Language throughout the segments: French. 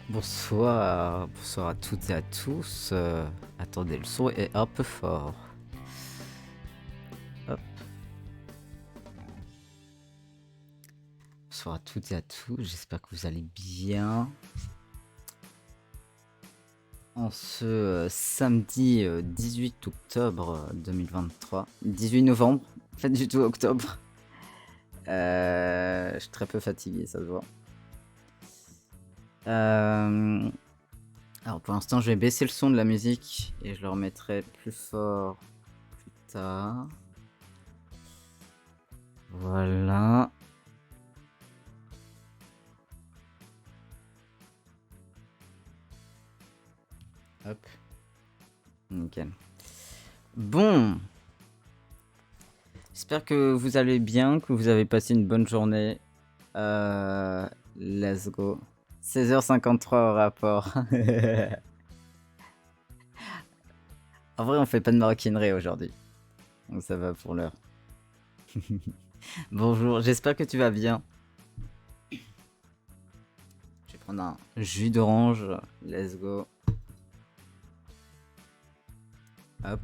Bonsoir, bonsoir à toutes et à tous. Attendez, le son est un peu fort. Hop. Bonsoir à toutes et à tous, j'espère que vous allez bien. En ce samedi 18 octobre 2023, 18 novembre, pas du tout octobre. Je suis très peu fatigué, ça se voit. Alors pour l'instant, je vais baisser le son de la musique et je le remettrai plus fort plus tard. Voilà. Hop. Nickel. Bon. J'espère que vous allez bien, que vous avez passé une bonne journée. Let's go. 16h53 au rapport. En vrai, on fait pas de maroquinerie aujourd'hui. Donc ça va pour l'heure. Bonjour, j'espère que tu vas bien. Je vais prendre un jus d'orange. Let's go. Hop.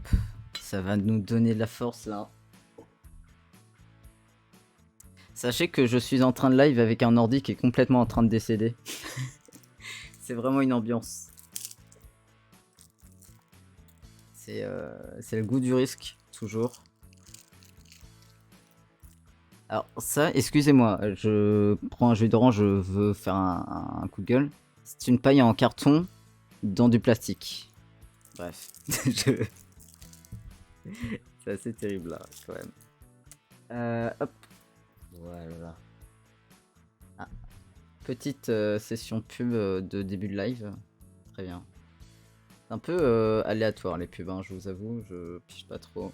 Ça va nous donner de la force là. Sachez que je suis en train de live avec un ordi qui est complètement en train de décéder. C'est vraiment une ambiance. C'est le goût du risque, toujours. Alors ça, excusez-moi, je prends un jus d'orange, je veux faire un coup de gueule. C'est une paille en carton dans du plastique. Bref. C'est assez terrible là, quand même. Hop. Voilà. Ah. Petite session pub de début de live. Très bien. C'est un peu aléatoire les pubs, hein, je vous avoue, je pige pas trop.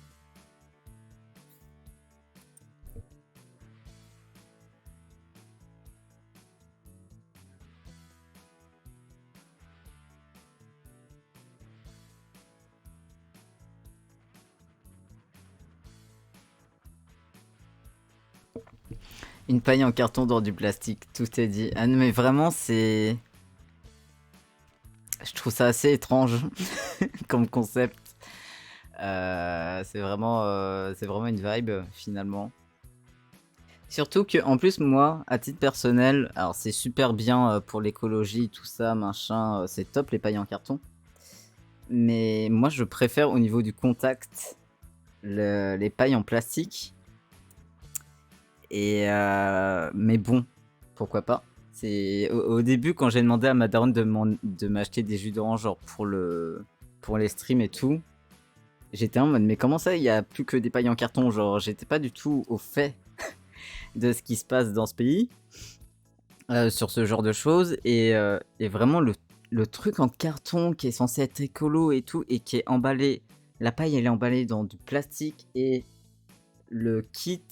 Une paille en carton dans du plastique, tout est dit. Ah non mais vraiment c'est... Je trouve ça assez étrange comme concept. C'est vraiment une vibe finalement. Surtout que en plus moi, à titre personnel, alors c'est super bien pour l'écologie, tout ça, machin, c'est top les pailles en carton. Mais moi je préfère au niveau du contact les pailles en plastique. Et mais bon, pourquoi pas. C'est au début quand j'ai demandé à ma daronne de m'acheter des jus d'orange genre pour les streams et tout, j'étais en mode mais comment ça il y a plus que des pailles en carton, genre j'étais pas du tout au fait de ce qui se passe dans ce pays sur ce genre de choses et vraiment le truc en carton qui est censé être écolo et tout et qui est emballé, la paille elle est emballée dans du plastique et le kit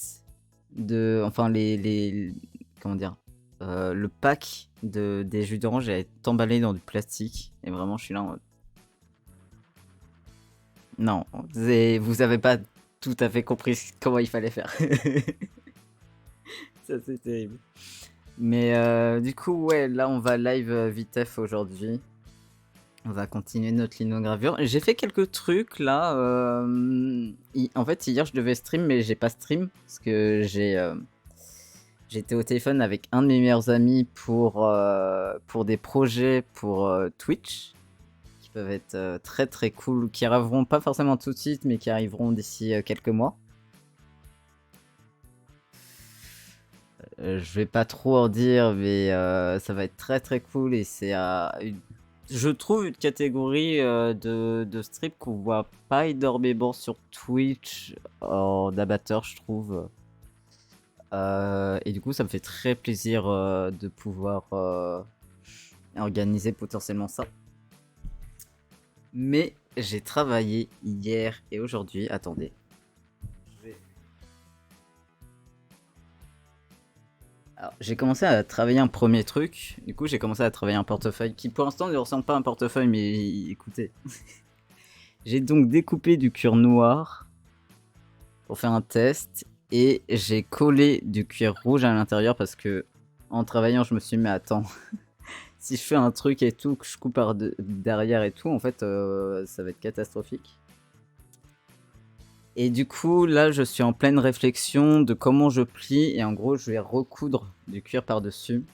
enfin les comment dire, le pack des jus d'orange est emballé dans du plastique et vraiment je suis là en mode non, vous avez pas tout à fait compris comment il fallait faire. Ça c'est terrible. Mais du coup ouais, là on va live vitef aujourd'hui. On va continuer notre linogravure. J'ai fait quelques trucs là. En fait hier je devais stream mais j'ai pas stream parce que j'étais au téléphone avec un de mes meilleurs amis pour des projets pour Twitch qui peuvent être très très cool, qui arriveront pas forcément tout de suite mais qui arriveront d'ici quelques mois. Je vais pas trop en dire mais ça va être très très cool et c'est je trouve une catégorie de strip qu'on voit pas énormément sur Twitch en abatteur je trouve. Et du coup ça me fait très plaisir de pouvoir organiser potentiellement ça. Mais j'ai travaillé hier et aujourd'hui. Attendez. Alors, j'ai commencé à travailler un premier truc. Du coup, j'ai commencé à travailler un portefeuille qui, pour l'instant, ne ressemble pas à un portefeuille, mais écoutez. J'ai donc découpé du cuir noir pour faire un test et j'ai collé du cuir rouge à l'intérieur parce que, en travaillant, je me suis dit, mais attends, si je fais un truc et tout, que je coupe derrière et tout, en fait, ça va être catastrophique. Et du coup, là, je suis en pleine réflexion de comment je plie. Et en gros, je vais recoudre du cuir par-dessus.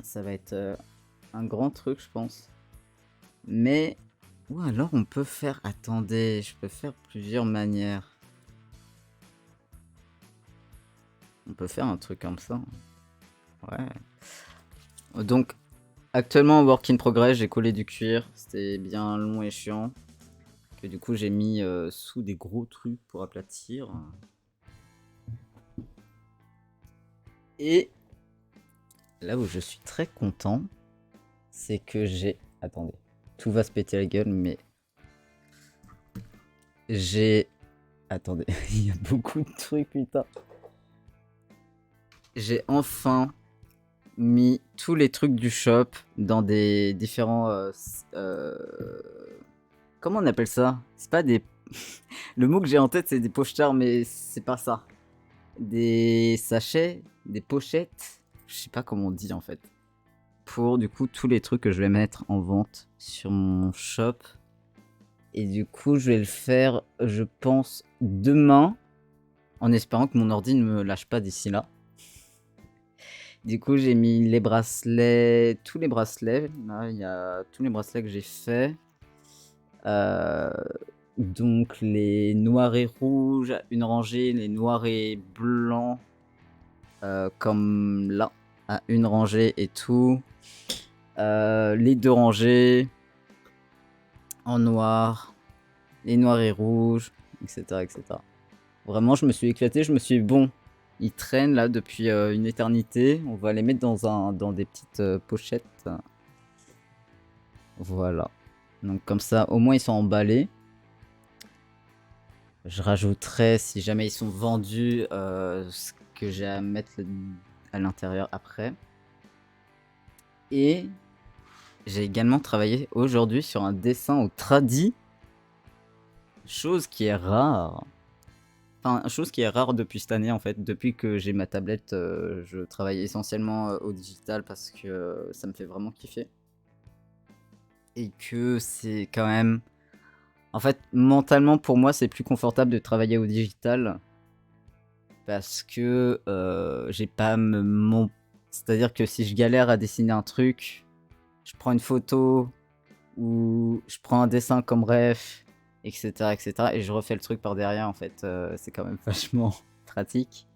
Ça va être un grand truc, je pense. Mais... Ou alors, on peut faire... Attendez, je peux faire plusieurs manières. On peut faire un truc comme ça. Ouais. Donc, actuellement, work in progress, j'ai collé du cuir. C'était bien long et chiant. Que du coup, j'ai mis sous des gros trucs pour aplatir. Et là où je suis très content, c'est que j'ai... Attendez, tout va se péter la gueule, mais... J'ai... Attendez, il y a beaucoup de trucs, putain. J'ai enfin mis tous les trucs du shop dans des différents... Comment on appelle ça? C'est pas des... Le mot que j'ai en tête, c'est des pochetards, mais c'est pas ça. Des sachets, des pochettes, je sais pas comment on dit en fait. Pour du coup tous les trucs que je vais mettre en vente sur mon shop. Et du coup, je vais le faire, je pense, demain, en espérant que mon ordi ne me lâche pas d'ici là. Du coup, j'ai mis les bracelets, tous les bracelets. Là, il y a tous les bracelets que j'ai fait. Donc, les noirs et rouges, une rangée, les noirs et blancs, comme là, à une rangée et tout. Les deux rangées en noir, les noirs et rouges, etc., etc. Vraiment, je me suis éclaté. Je me suis dit, bon, ils traînent là depuis une éternité. On va les mettre dans des petites pochettes. Voilà. Donc comme ça, au moins ils sont emballés. Je rajouterai, si jamais ils sont vendus, ce que j'ai à mettre à l'intérieur après. Et j'ai également travaillé aujourd'hui sur un dessin au tradi. Chose qui est rare. Enfin, chose qui est rare depuis cette année en fait. Depuis que j'ai ma tablette, je travaille essentiellement au digital parce que ça me fait vraiment kiffer. Et que c'est quand même... En fait, mentalement pour moi, c'est plus confortable de travailler au digital. Parce que j'ai pas C'est-à-dire que si je galère à dessiner un truc, je prends une photo ou je prends un dessin comme ref, etc., etc. Et je refais le truc par derrière, en fait. C'est quand même vachement pratique.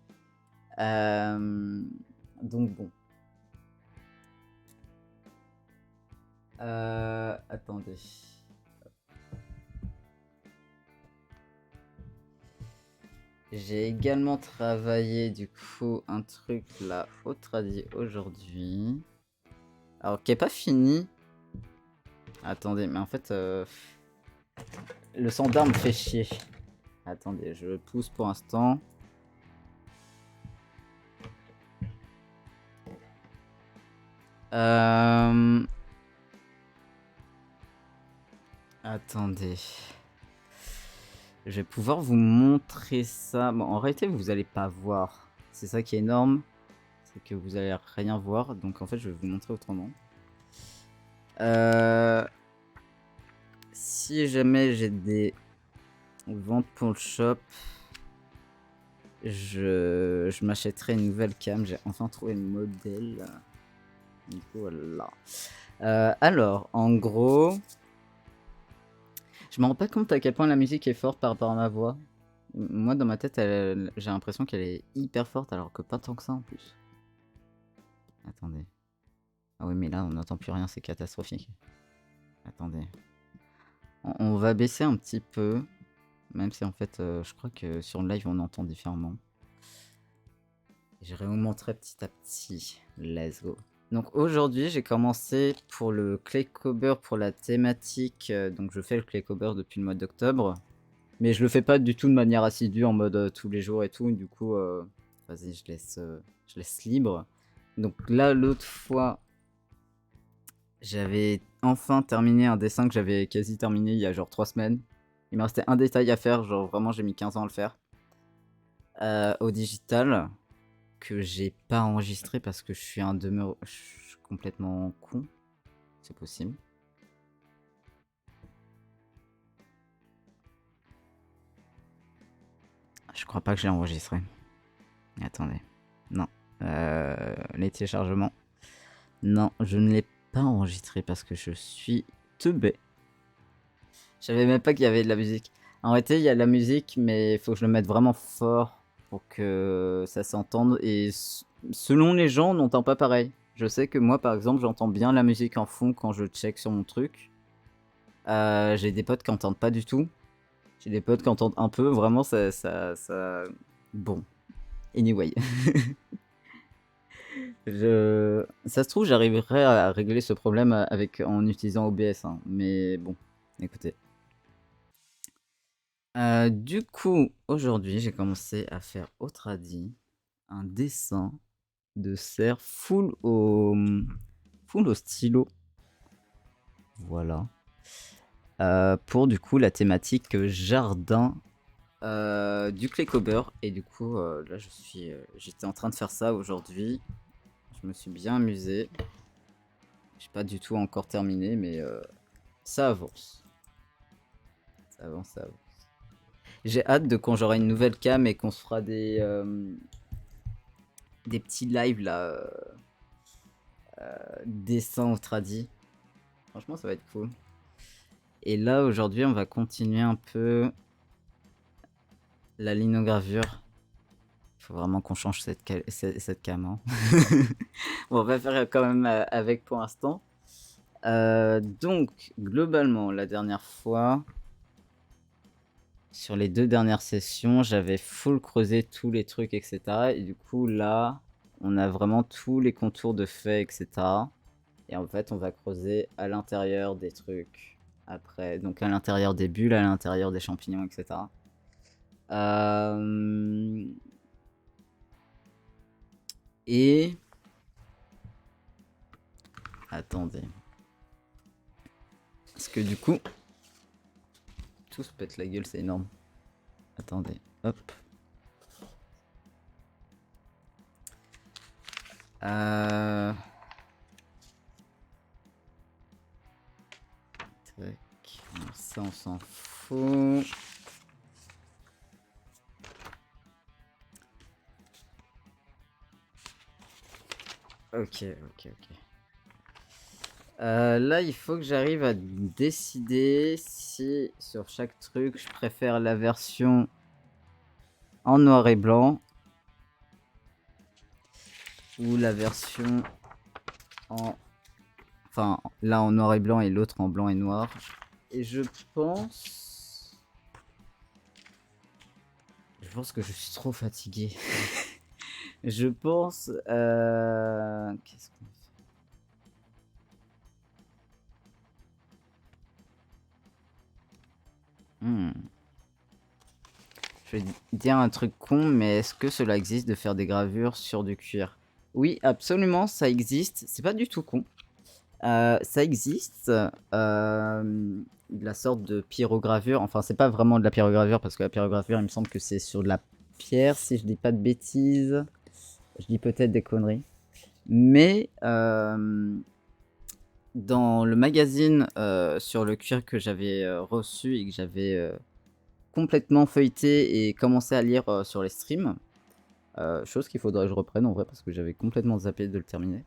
Donc bon. Attendez. J'ai également travaillé du coup un truc là au tradi aujourd'hui. Alors qui est pas fini. Attendez, mais en fait le standard me fait chier. Attendez, je pousse pour l'instant. Attendez. Je vais pouvoir vous montrer ça. Bon, en réalité, vous allez pas voir. C'est ça qui est énorme. C'est que vous allez rien voir. Donc en fait, je vais vous montrer autrement. Si jamais j'ai des ventes pour le shop, je m'achèterai une nouvelle cam. J'ai enfin trouvé le modèle. Du coup, voilà. Alors, en gros... Je me rends pas compte à quel point la musique est forte par rapport à ma voix. Moi, dans ma tête, j'ai l'impression qu'elle est hyper forte, alors que pas tant que ça en plus. Attendez. Ah oui, mais là, on n'entend plus rien, c'est catastrophique. Attendez. On va baisser un petit peu. Même si en fait, je crois que sur le live, on entend différemment. Je réaugmenterai petit à petit. Let's go. Donc aujourd'hui, j'ai commencé pour le clay cover pour la thématique. Donc je fais le clay cover depuis le mois d'octobre. Mais je le fais pas du tout de manière assidue, en mode tous les jours et tout. Du coup, vas-y, je laisse libre. Donc là, l'autre fois, j'avais enfin terminé un dessin que j'avais quasi terminé il y a genre 3 semaines. Il me restait un détail à faire, genre vraiment j'ai mis 15 ans à le faire. Au digital, que j'ai pas enregistré parce que je suis complètement con. c'est possible. Je crois pas que j'ai enregistré. Attendez. Non. Les téléchargements. Non, je ne l'ai pas enregistré parce que je suis teubé. Je savais même pas qu'il y avait de la musique. En réalité, il y a de la musique, mais il faut que je le mette vraiment fort pour que ça s'entende. Et selon les gens, on n'entend pas pareil. Je sais que moi, par exemple, j'entends bien la musique en fond quand je check sur mon truc. J'ai des potes qui entendent pas du tout. J'ai des potes qui entendent un peu. Vraiment, ça... Bon. Anyway. Ça se trouve, j'arriverai à régler ce problème en utilisant OBS, hein. Mais bon, écoutez. Du coup, aujourd'hui, j'ai commencé à faire au tradi un dessin de cerf full au stylo. Voilà. Pour du coup la thématique jardin du Clécober. Et du coup, là, j'étais en train de faire ça aujourd'hui. Je me suis bien amusé. J'ai pas du tout encore terminé, mais ça avance. Ça avance, ça avance. J'ai hâte de quand j'aurai une nouvelle cam et qu'on se fera des petits lives là, dessins au tradi. Franchement, ça va être cool. Et là, aujourd'hui, on va continuer un peu la linogravure. Il faut vraiment qu'on change cette cam. Hein. Bon, on va faire quand même avec pour l'instant. Donc, globalement, la dernière fois, sur les 2 dernières sessions, j'avais full creusé tous les trucs, etc. Et du coup, là, on a vraiment tous les contours de fait, etc. Et en fait, on va creuser à l'intérieur des trucs après. Donc, à l'intérieur des bulles, à l'intérieur des champignons, etc. Et... Attendez. Parce que du coup... Tout se pète la gueule, c'est énorme. Attendez, hop. Tac. Ça, on s'en fout. Ok. Là, il faut que j'arrive à décider si sur chaque truc, je préfère la version en noir et blanc ou la version en... Enfin, là en noir et blanc et l'autre en blanc et noir. Et je pense que je suis trop fatigué. Je pense... Qu'est-ce qu'on fait? Je vais dire un truc con, mais est-ce que cela existe de faire des gravures sur du cuir? Oui, absolument, ça existe. C'est pas du tout con. Ça existe. De la sorte de pyrogravure. Enfin, c'est pas vraiment de la pyrogravure, parce que la pyrogravure, il me semble que c'est sur de la pierre, si je dis pas de bêtises. Je dis peut-être des conneries. Mais dans le magazine sur le cuir que j'avais reçu et que j'avais complètement feuilleté et commencé à lire sur les streams, chose qu'il faudrait que je reprenne en vrai parce que j'avais complètement zappé de le terminer.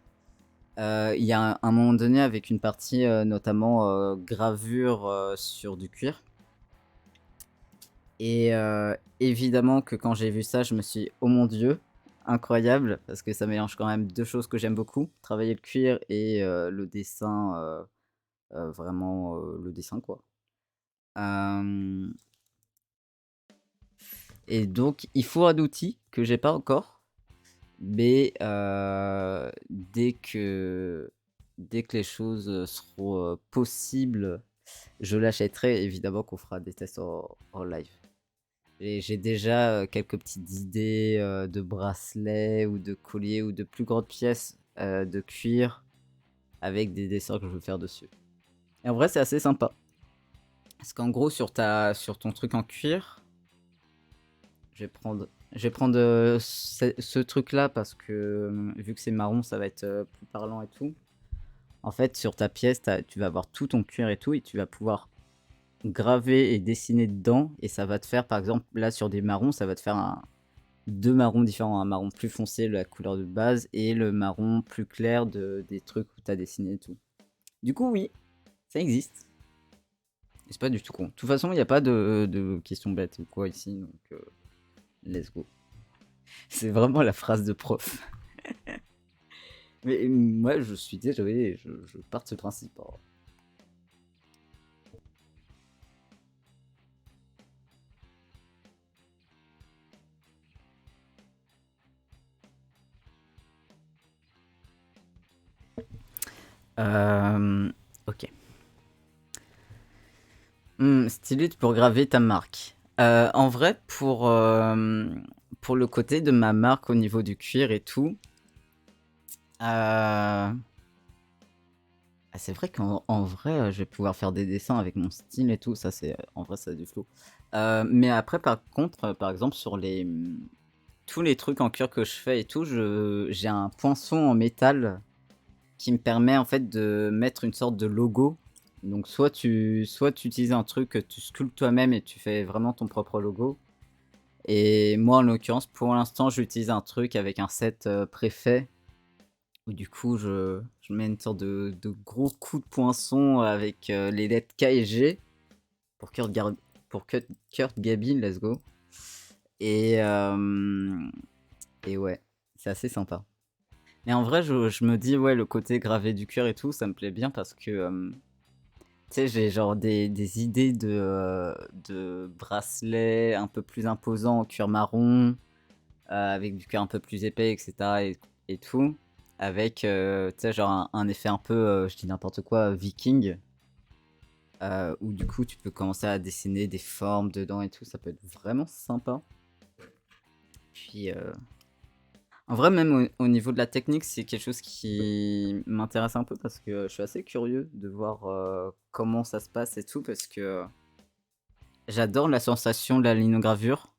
Il y a un moment donné avec une partie notamment gravure sur du cuir. Et évidemment que quand j'ai vu ça, je me suis dit, oh mon dieu, incroyable, parce que ça mélange quand même 2 choses que j'aime beaucoup, travailler le cuir et le dessin, vraiment le dessin quoi. Et donc il faut un outil que j'ai pas encore, mais dès que les choses seront possibles, je l'achèterai. Évidemment qu'on fera des tests en live. Et j'ai déjà quelques petites idées de bracelets ou de colliers ou de plus grandes pièces de cuir avec des dessins que je veux faire dessus. Et en vrai, c'est assez sympa. Parce qu'en gros, sur ton truc en cuir, je vais prendre ce truc là parce que vu que c'est marron, ça va être plus parlant et tout. En fait, sur ta pièce, tu vas avoir tout ton cuir et tout, et tu vas pouvoir graver et dessiner dedans, et ça va te faire, par exemple, là sur des marrons, ça va te faire deux marrons différents, un marron plus foncé, la couleur de base, et le marron plus clair des trucs où tu as dessiné et tout. Du coup, oui, ça existe. Et c'est pas du tout con. De toute façon, il n'y a pas de questions bêtes ou quoi ici, donc let's go. C'est vraiment la phrase de prof. Mais moi, je suis désolé, je pars de ce principe. Ok. Stylus pour graver ta marque. En vrai, pour le côté de ma marque au niveau du cuir et tout, c'est vrai qu'en vrai, je vais pouvoir faire des dessins avec mon style et tout. Ça, c'est en vrai, ça a du flow. Mais après, par contre, par exemple, sur tous les trucs en cuir que je fais et tout, j'ai un poinçon en métal qui me permet en fait de mettre une sorte de logo. Donc soit tu utilises un truc que tu sculptes toi-même et tu fais vraiment ton propre logo. Et moi, en l'occurrence, pour l'instant, j'utilise un truc avec un set préfet où du coup, je mets une sorte de gros coup de poinçon avec les lettres K et G pour Kurt Gabin, let's go. Et, et ouais, c'est assez sympa. Mais en vrai, je me dis, ouais, le côté gravé du cuir et tout, ça me plaît bien parce que, tu sais, j'ai genre des idées de bracelets un peu plus imposants en cuir marron, avec du cuir un peu plus épais, etc. et tout. Avec, tu sais, genre un effet un peu, je dis n'importe quoi, viking. Où du coup, tu peux commencer à dessiner des formes dedans et tout. Ça peut être vraiment sympa. Puis, en vrai, même au niveau de la technique, c'est quelque chose qui m'intéresse un peu parce que je suis assez curieux de voir comment ça se passe et tout parce que j'adore la sensation de la linogravure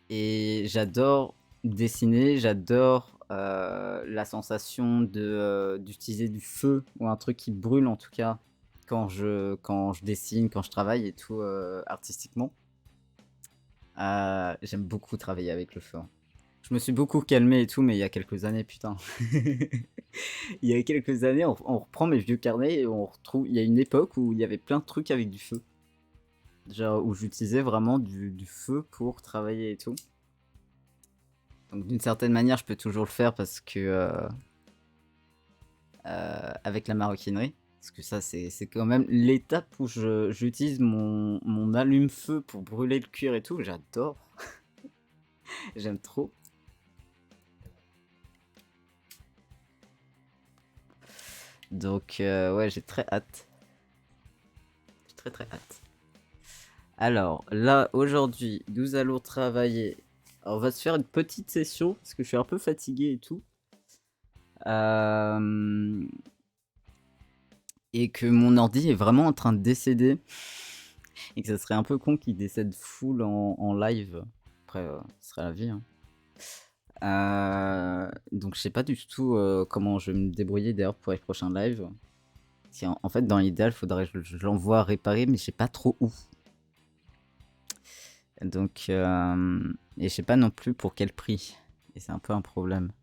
et j'adore dessiner, j'adore la sensation d'utiliser du feu ou un truc qui brûle en tout cas quand je dessine, quand je travaille et tout artistiquement. J'aime beaucoup travailler avec le feu, hein. Je me suis beaucoup calmé et tout, mais il y a quelques années, putain. Il y a quelques années, on reprend mes vieux carnets et on retrouve. Il y a une époque où il y avait plein de trucs avec du feu. Genre où j'utilisais vraiment du feu pour travailler et tout. Donc d'une certaine manière, je peux toujours le faire parce que. Avec la maroquinerie. Parce que ça, c'est quand même l'étape où j'utilise mon allume-feu pour brûler le cuir et tout. J'adore. J'aime trop. Donc, ouais, j'ai très hâte. J'ai très très hâte. Alors, là, aujourd'hui, nous allons travailler. Alors, on va se faire une petite session parce que je suis un peu fatigué et tout. Et que mon ordi est vraiment en train de décéder. Et que ça serait un peu con qu'il décède full en live. Après, ce serait la vie, hein. Donc je sais pas du tout comment je vais me débrouiller d'ailleurs pour les prochains lives. En fait, dans l'idéal, faudrait que je l'envoie réparer, mais je sais pas trop où. Donc, et je sais pas non plus pour quel prix. Et c'est un peu un problème.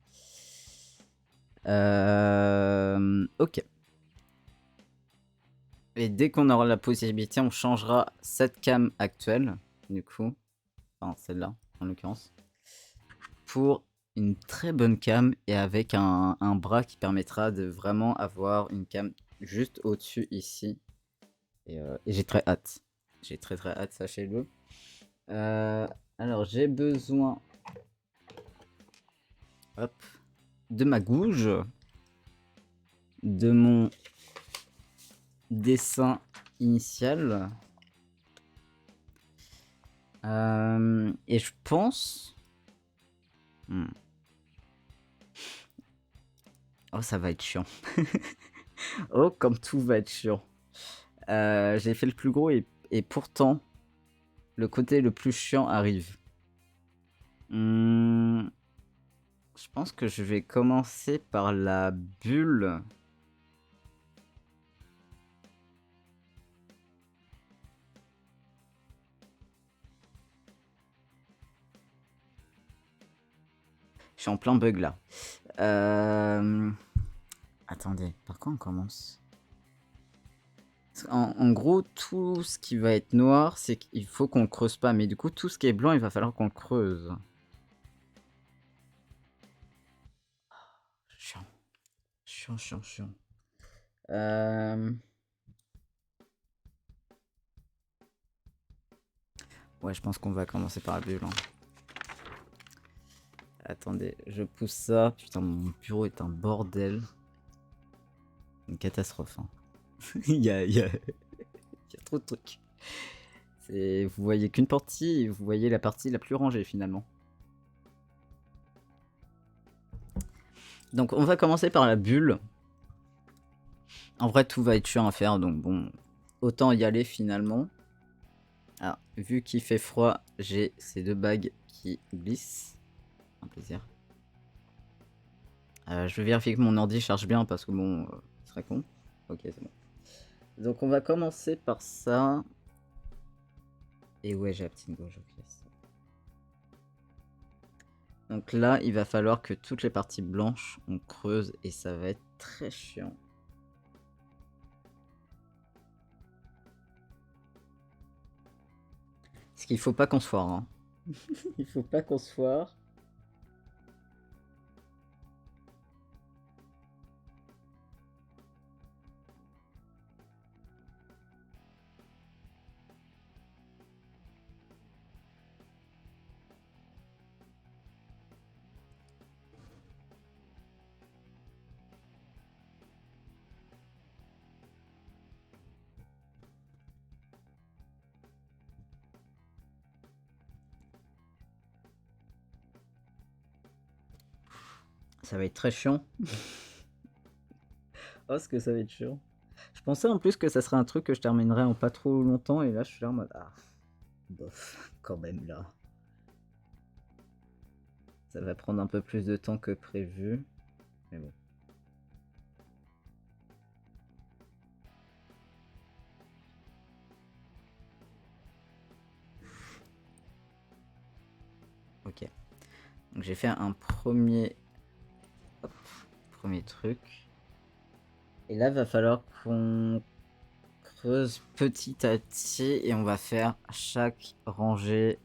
Ok. Et dès qu'on aura la possibilité, on changera cette cam actuelle, du coup. Enfin, celle-là, en l'occurrence. Pour une très bonne cam et avec un bras qui permettra de vraiment avoir une cam juste au-dessus ici. Et j'ai très hâte. J'ai très très hâte, sachez-le. Alors j'ai besoin hop, de ma gouge, de mon dessin initial. Et je pense... Oh, ça va être chiant. Oh, comme tout va être chiant. J'ai fait le plus gros et pourtant, le côté le plus chiant arrive. Je pense que je vais commencer par la bulle Je suis en plein bug là. Euh, Attendez, par quoi on commence? En gros, tout ce qui va être noir, c'est qu'il faut qu'on le creuse pas. Mais du coup, tout ce qui est blanc, il va falloir qu'on le creuse. Chiant. Chiant, chiant, chiant. Ouais, je pense qu'on va commencer par la bulle. Hein. Attendez, je pousse ça. Putain, mon bureau est un bordel. Une catastrophe. Hein. il y a trop de trucs. Vous voyez qu'une partie, et vous voyez la partie la plus rangée finalement. Donc on va commencer par la bulle. En vrai, tout va être chiant à faire, donc bon, autant y aller finalement. Alors, vu qu'il fait froid, j'ai ces deux bagues qui glissent. Un plaisir. Je vais vérifier que mon ordi charge bien parce que bon, ce serait con. Ok, c'est bon. Donc on va commencer par ça. Et ouais, j'ai la petite gauche, ok. Donc là, il va falloir que toutes les parties blanches, on creuse et ça va être très chiant. Parce qu'il faut pas qu'on se foire. Hein. Il faut pas qu'on se foire. Ça va être très chiant. Oh, ce que ça va être chiant. Je pensais en plus que ça serait un truc que je terminerais en pas trop longtemps et là je suis là en mode ah, bof, quand même là. Ça va prendre un peu plus de temps que prévu, mais bon. Ok. Donc j'ai fait un premier, hop, premier truc. Et là va falloir qu'on creuse petit à petit et on va faire chaque rangée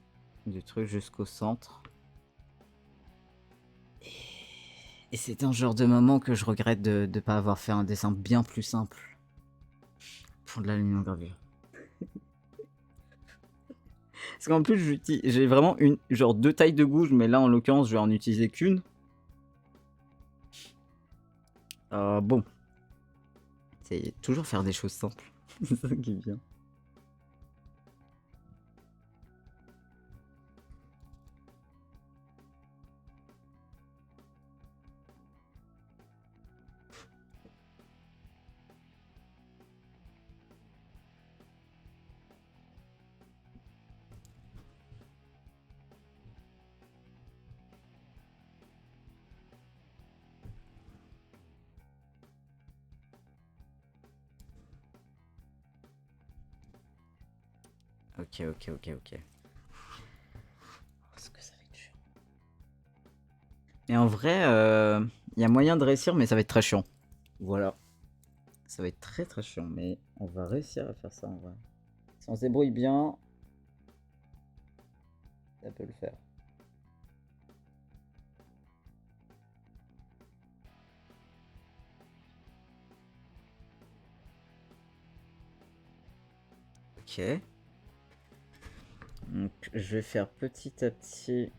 du truc jusqu'au centre. Et c'est un genre de moment que je regrette de ne pas avoir fait un dessin bien plus simple pour de l'aluminium-gravure. Parce qu'en plus, j'ai vraiment genre deux tailles de gouges, mais là en l'occurrence, je vais en utiliser qu'une. Bon. C'est toujours faire des choses simples. C'est ça qui est bien. Ok. Parce que ça va être chiant. Et en vrai, il y a moyen de réussir, mais ça va être très chiant. Voilà. Ça va être très très chiant, mais on va réussir à faire ça en vrai. Si on se débrouille bien, ça peut le faire. Ok. Donc je vais faire petit à petit.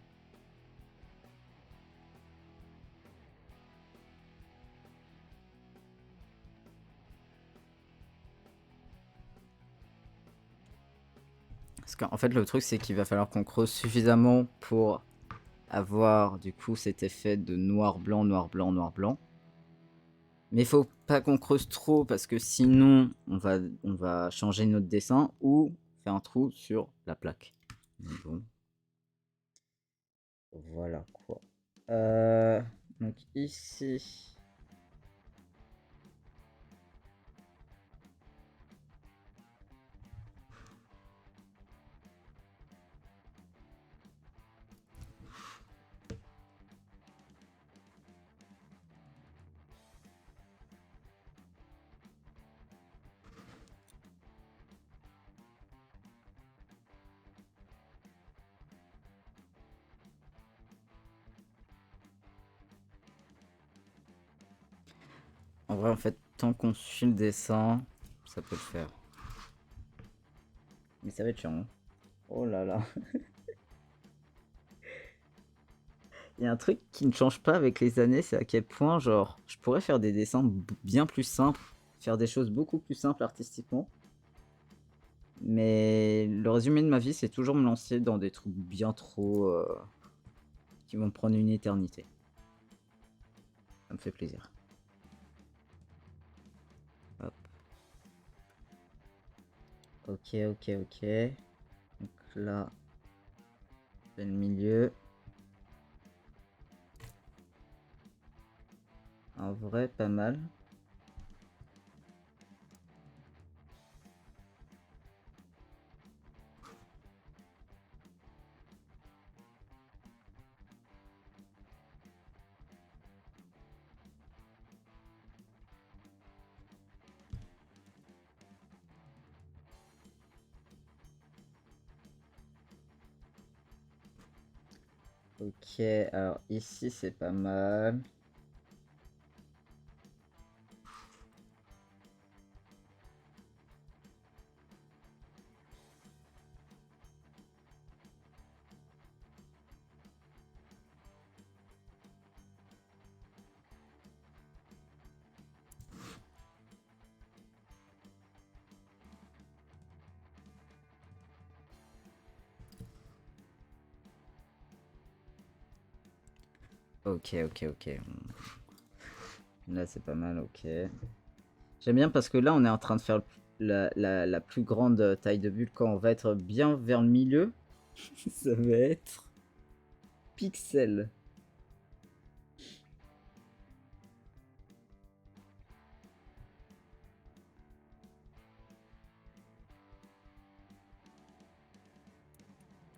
Parce qu'en fait, le truc, c'est qu'il va falloir qu'on creuse suffisamment pour avoir du coup cet effet de noir-blanc, noir-blanc, noir-blanc. Mais il faut pas qu'on creuse trop parce que sinon on va changer notre dessin ou faire un trou sur la plaque. Bon. Voilà quoi. Donc ici. En vrai, en fait, tant qu'on suit le dessin, ça peut le faire. Mais ça va être chiant, hein. Oh là là. Il y a un truc qui ne change pas avec les années, c'est à quel point, genre, je pourrais faire des dessins bien plus simples, faire des choses beaucoup plus simples artistiquement. Mais le résumé de ma vie, c'est toujours me lancer dans des trucs bien trop qui vont me prendre une éternité. Ça me fait plaisir. Hop. Ok, ok, ok. Donc là, c'est le milieu. En vrai, pas mal. Ok, alors ici c'est pas mal. Ok, ok, ok. Là c'est pas mal, ok. J'aime bien parce que là on est en train de faire la plus grande taille de bulle. Quand on va être bien vers le milieu, ça va être pixel.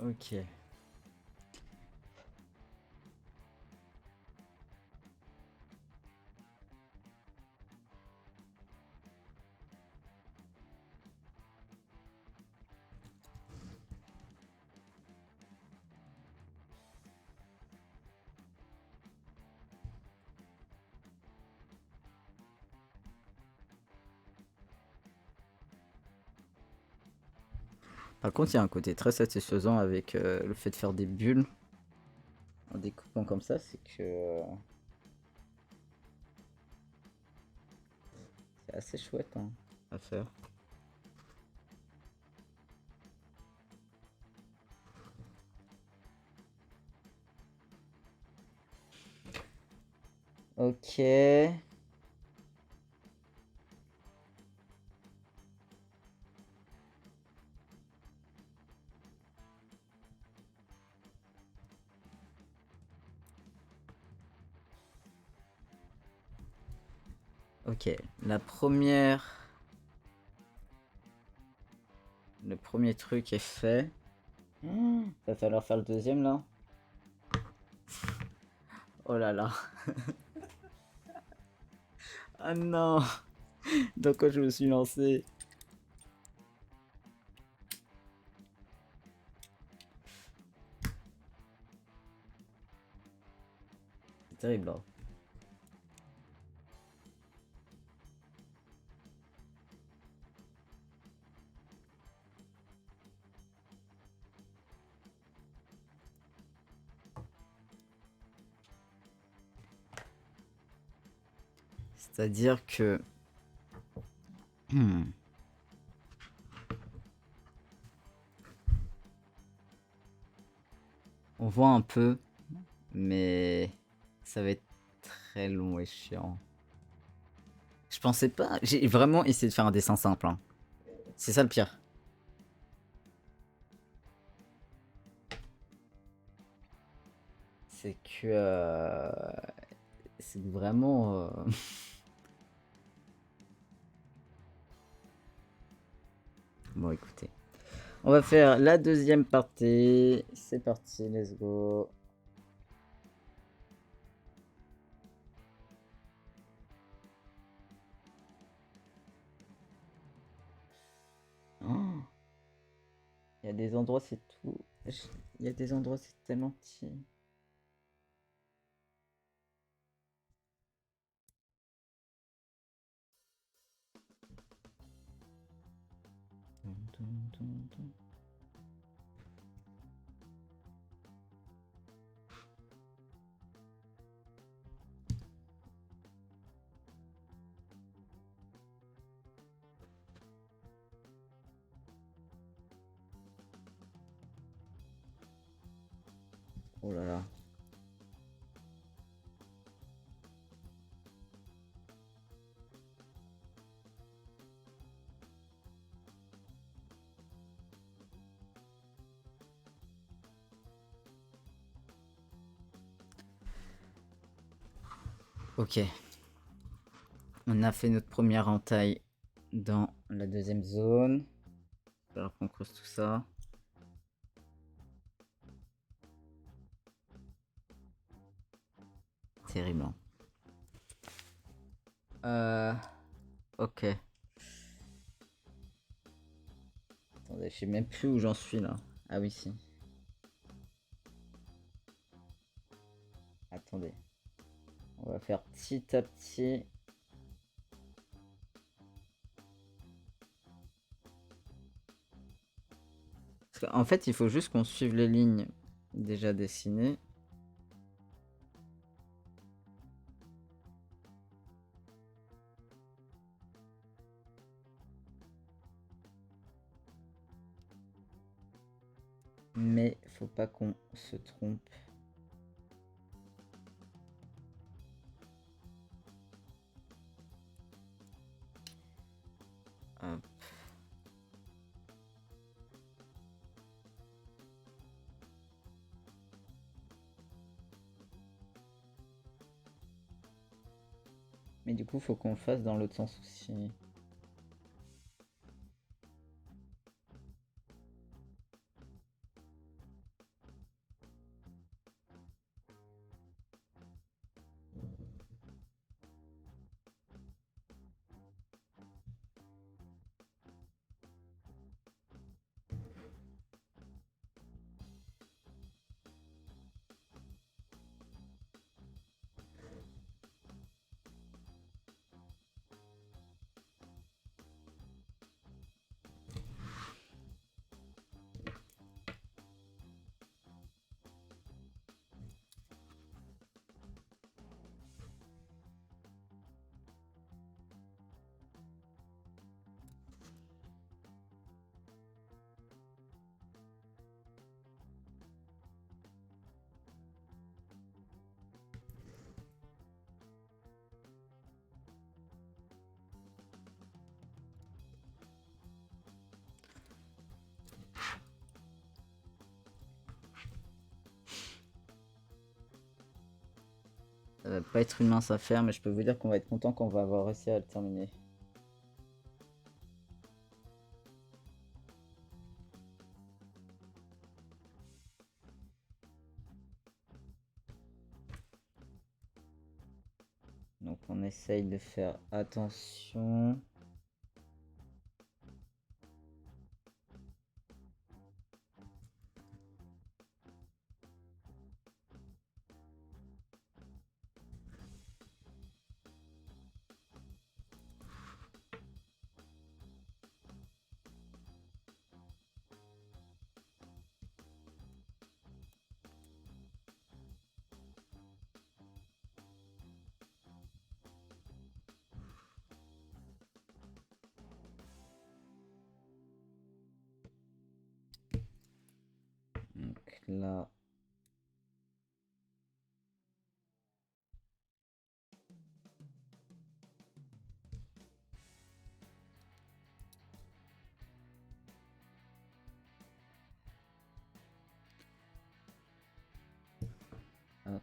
Ok. Par contre, il y a un côté très satisfaisant avec le fait de faire des bulles en découpant comme ça, c'est que c'est assez chouette hein, à faire. Ok. Ok, la première... Le premier truc est fait. Va falloir faire le deuxième là. Oh là là. Ah non. Dans quoi je me suis lancé? C'est terrible là. C'est-à-dire que... On voit un peu, mais ça va être très long et chiant. Je pensais pas... J'ai vraiment essayé de faire un dessin simple, hein. C'est ça le pire. C'est que... C'est vraiment... Bon, écoutez. On va faire la deuxième partie. C'est parti, let's go. Oh, il y a des endroits, c'est tout. Il y a des endroits, c'est tellement petit. Oh là là. Ok. On a fait notre première entaille dans la deuxième zone. Il va falloir qu'on creuse tout ça. Terrible. Ok. Attendez, je sais même plus où j'en suis là. Ah oui, si. Attendez. On va faire petit à petit. En fait, il faut juste qu'on suive les lignes déjà dessinées. Mais faut pas qu'on se trompe. Hop. Mais du coup, faut qu'on le fasse dans l'autre sens aussi. Ça va pas être une mince affaire, mais je peux vous dire qu'on va être content quand on va avoir réussi à le terminer. Donc on essaye de faire attention. Donc là... Hop.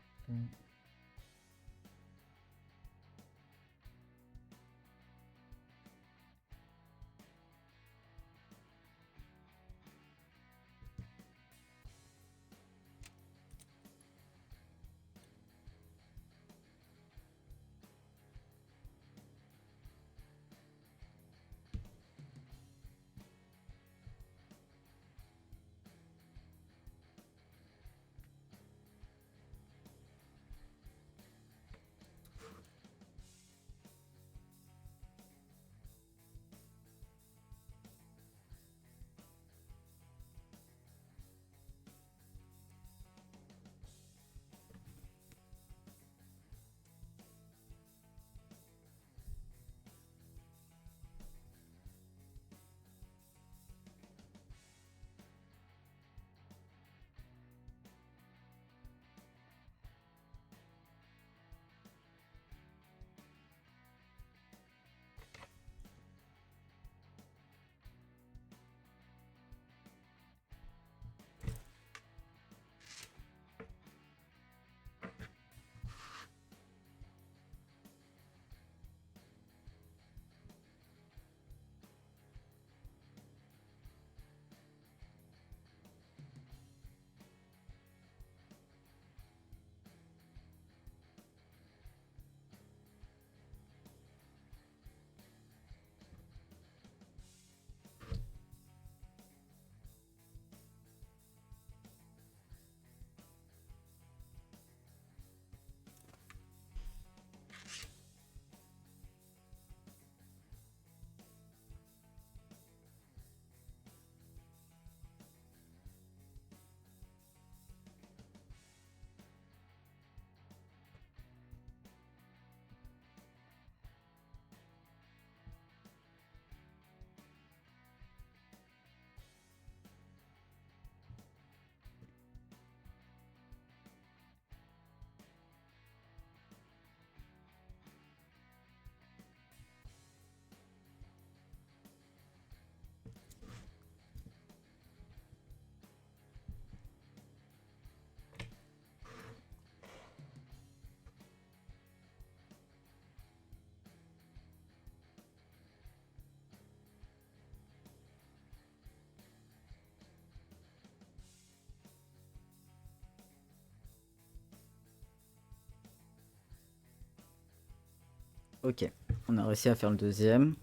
Ok, on a réussi à faire le deuxième.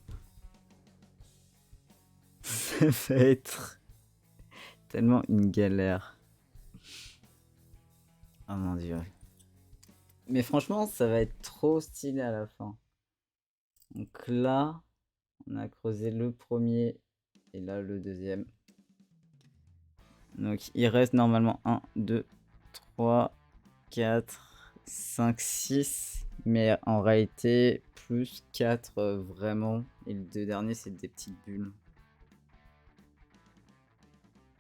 Ça va être tellement une galère. Oh mon dieu. Mais franchement, ça va être trop stylé à la fin. Donc là, on a creusé le premier et là le deuxième. Donc il reste normalement 1, 2, 3, 4, 5, 6. Mais en réalité, plus 4 vraiment. Et les deux derniers, c'est des petites bulles.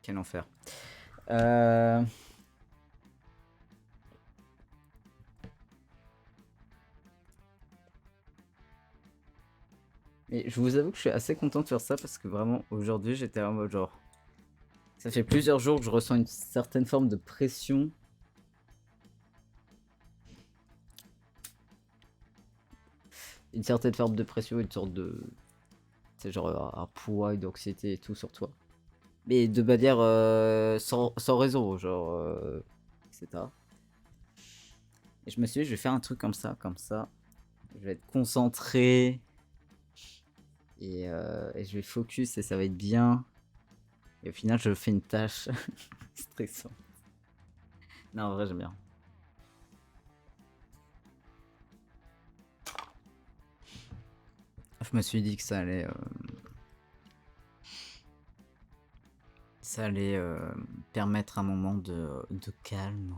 Quel enfer. Mais je vous avoue que je suis assez content de faire ça parce que vraiment aujourd'hui j'étais en mode genre. Ça fait plusieurs jours que je ressens une certaine forme de pression. Une certaine forme de pression, une sorte de. C'est genre un poids, une anxiété et tout sur toi. Mais de manière sans raison, genre. Etc. Et je me suis dit, je vais faire un truc comme ça, comme ça. Je vais être concentré. Et je vais focus et ça va être bien. Et au final, je fais une tâche stressante. Non, en vrai, j'aime bien. Je me suis dit que ça allait permettre un moment de calme.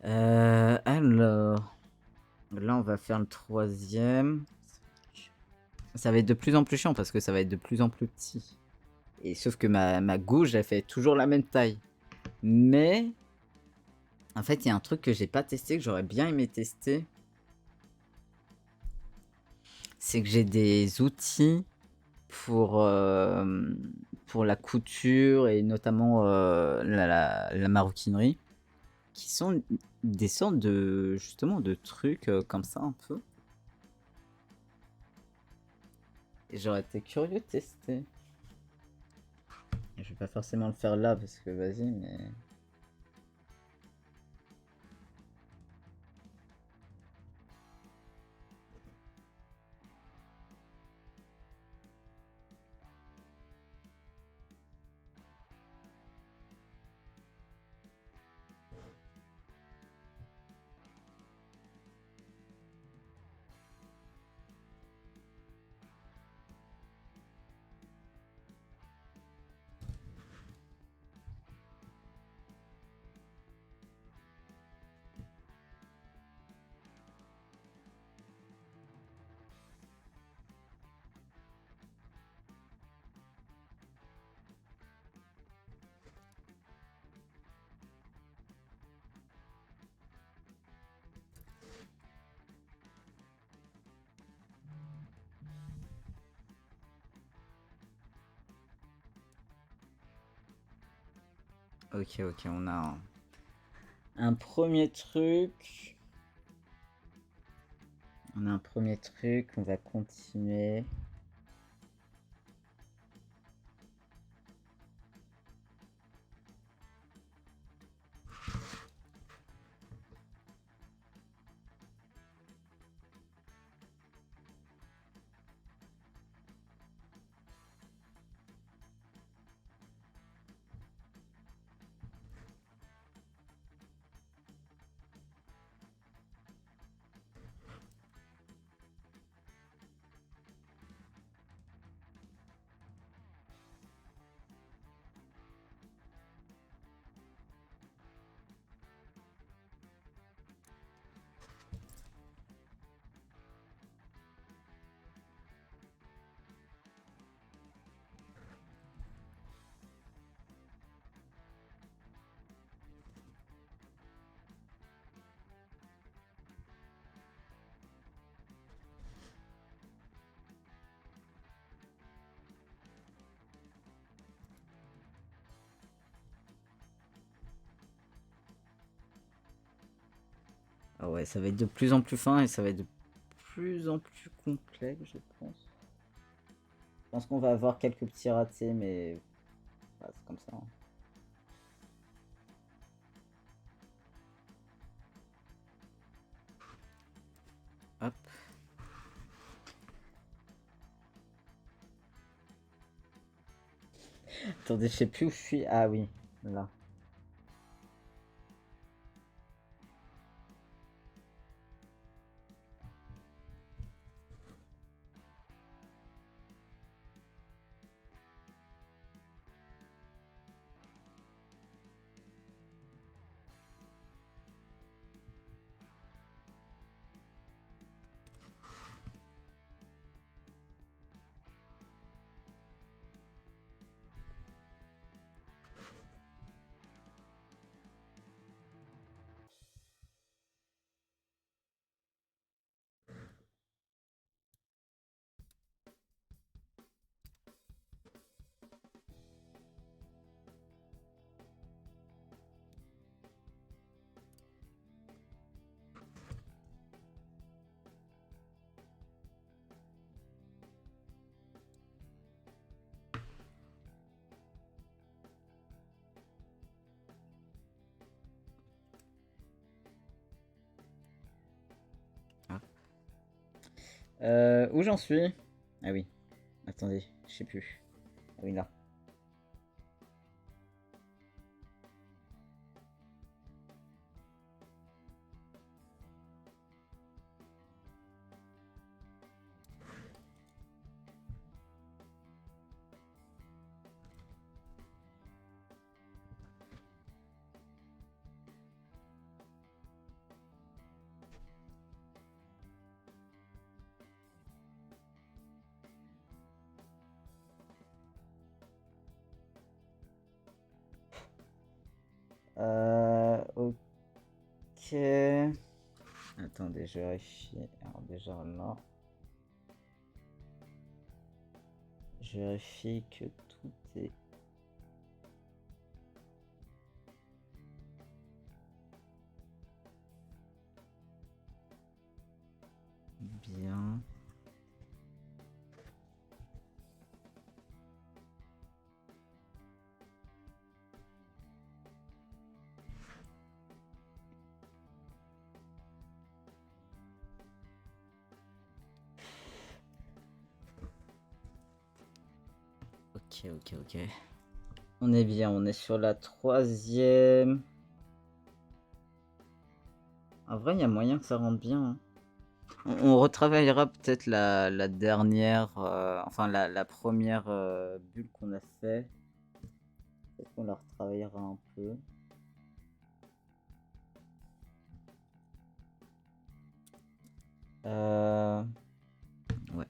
Alors, là, on va faire le troisième. Ça va être de plus en plus chiant parce que ça va être de plus en plus petit. Et sauf que ma gouge, elle fait toujours la même taille. Mais, en fait, il y a un truc que j'ai pas testé, que j'aurais bien aimé tester. C'est que j'ai des outils pour la couture et notamment la maroquinerie qui sont des sortes de justement de trucs comme ça un peu. Et j'aurais été curieux de tester. Je vais pas forcément le faire là parce que vas-y, mais. Ok, ok, on a un premier truc. On a un premier truc, on va continuer. Ah ouais, ça va être de plus en plus fin et ça va être de plus en plus complexe, je pense. Je pense qu'on va avoir quelques petits ratés, mais bah, c'est comme ça, hein. Attendez, je sais plus où je suis. Ah oui, là. Où j'en suis? Ah oui. Attendez, je sais plus. Ah oui, là. Ok. Attendez, je vérifie. Alors déjà là. Je vérifie que tout est bien. Ok. On est bien, on est sur la 3e. En vrai, il y a moyen que ça rentre bien, hein. On retravaillera peut-être la dernière, enfin la première bulle qu'on a fait. Peut-être qu'on la retravaillera un peu. Ouais.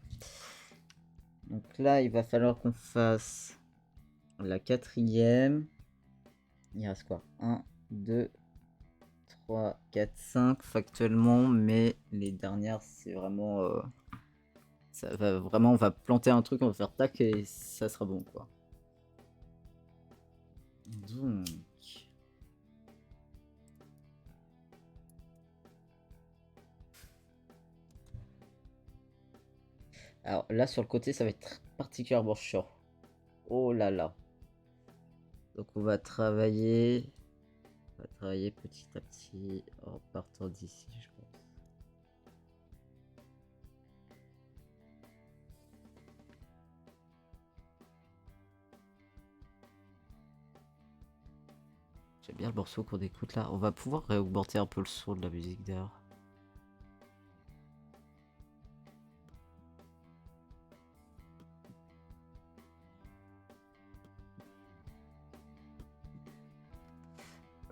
Donc là, il va falloir qu'on fasse la 4e. Il reste quoi? 1, 2, 3, 4, 5 factuellement, mais les dernières, c'est vraiment... ça va vraiment, on va planter un truc, on va faire tac et ça sera bon, quoi. Donc... Alors là, sur le côté, ça va être particulièrement chiant. Oh là là. Donc on va travailler petit à petit en partant d'ici, je pense. J'aime bien le morceau qu'on écoute là. On va pouvoir réaugmenter un peu le son de la musique d'ailleurs.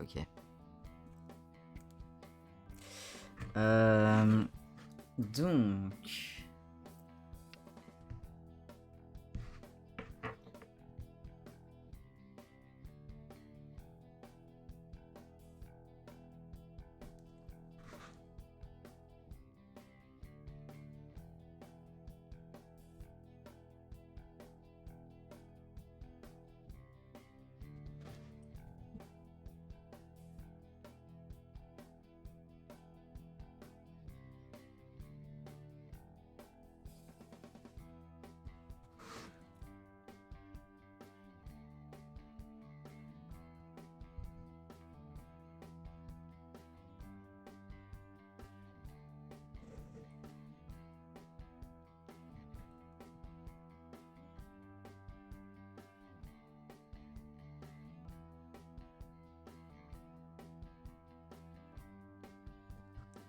Ok. Donc...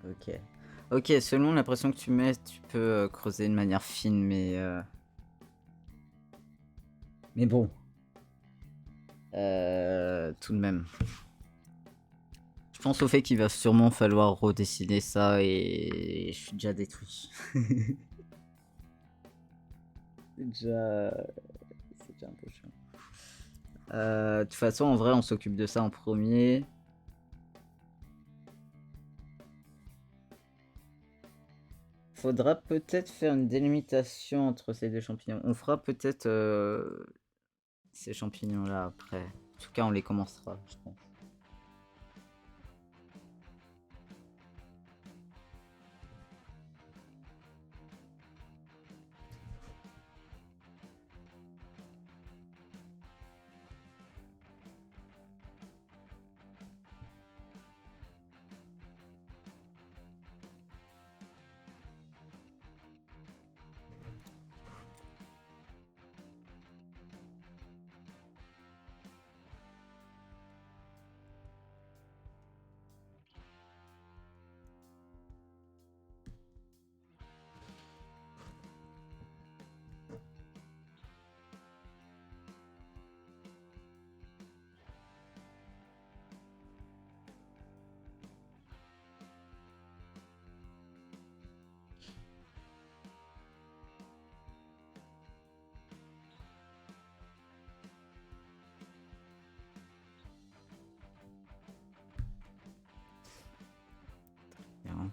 Ok. Ok, selon la pression que tu mets, tu peux creuser de manière fine, mais bon. Tout de même. Je pense au fait qu'il va sûrement falloir redessiner ça et je suis déjà détruit. C'est déjà un peu chiant. De toute façon, en vrai, on s'occupe de ça en premier. Faudra peut-être faire une délimitation entre ces deux champignons. On fera peut-être ces champignons-là après. En tout cas, on les commencera, je pense. Bien.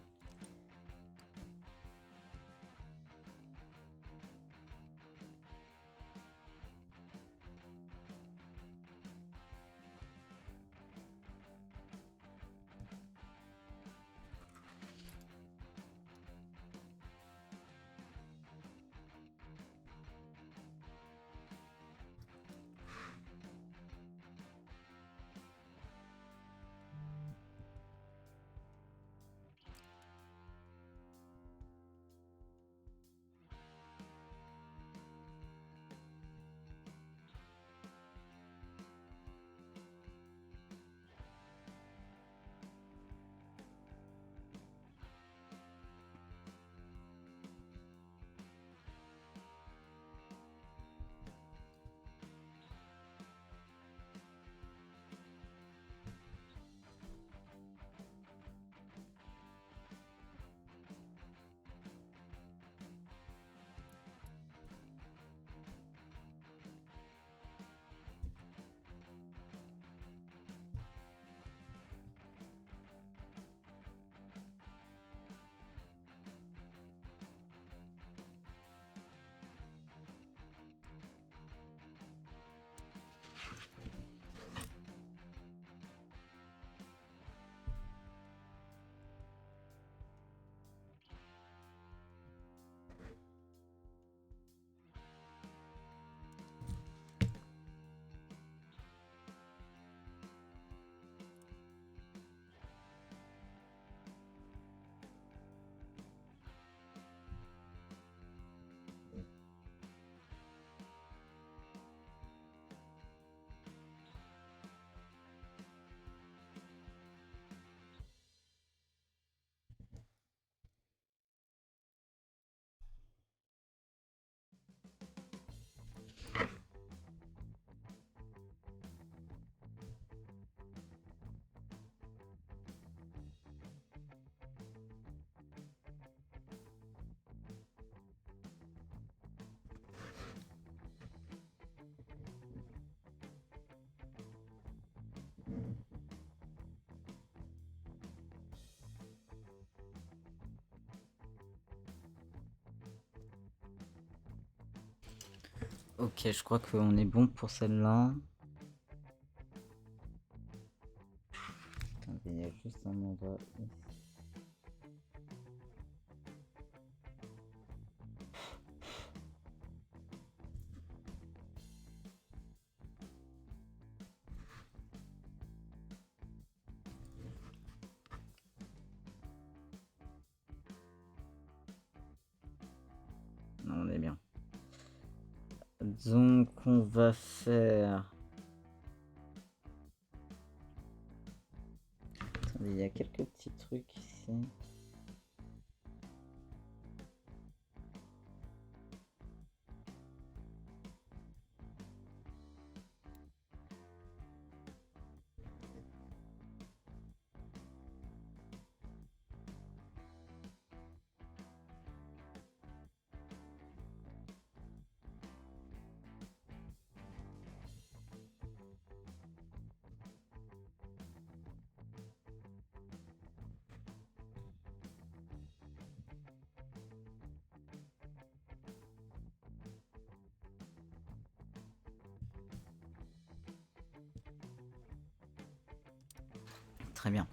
Ok, je crois qu'on est bon pour celle-là. Attendez, il y a juste un endroit. Non, on est bien. Donc, on va faire. Attendez, il y a quelques petits trucs ici. très bien.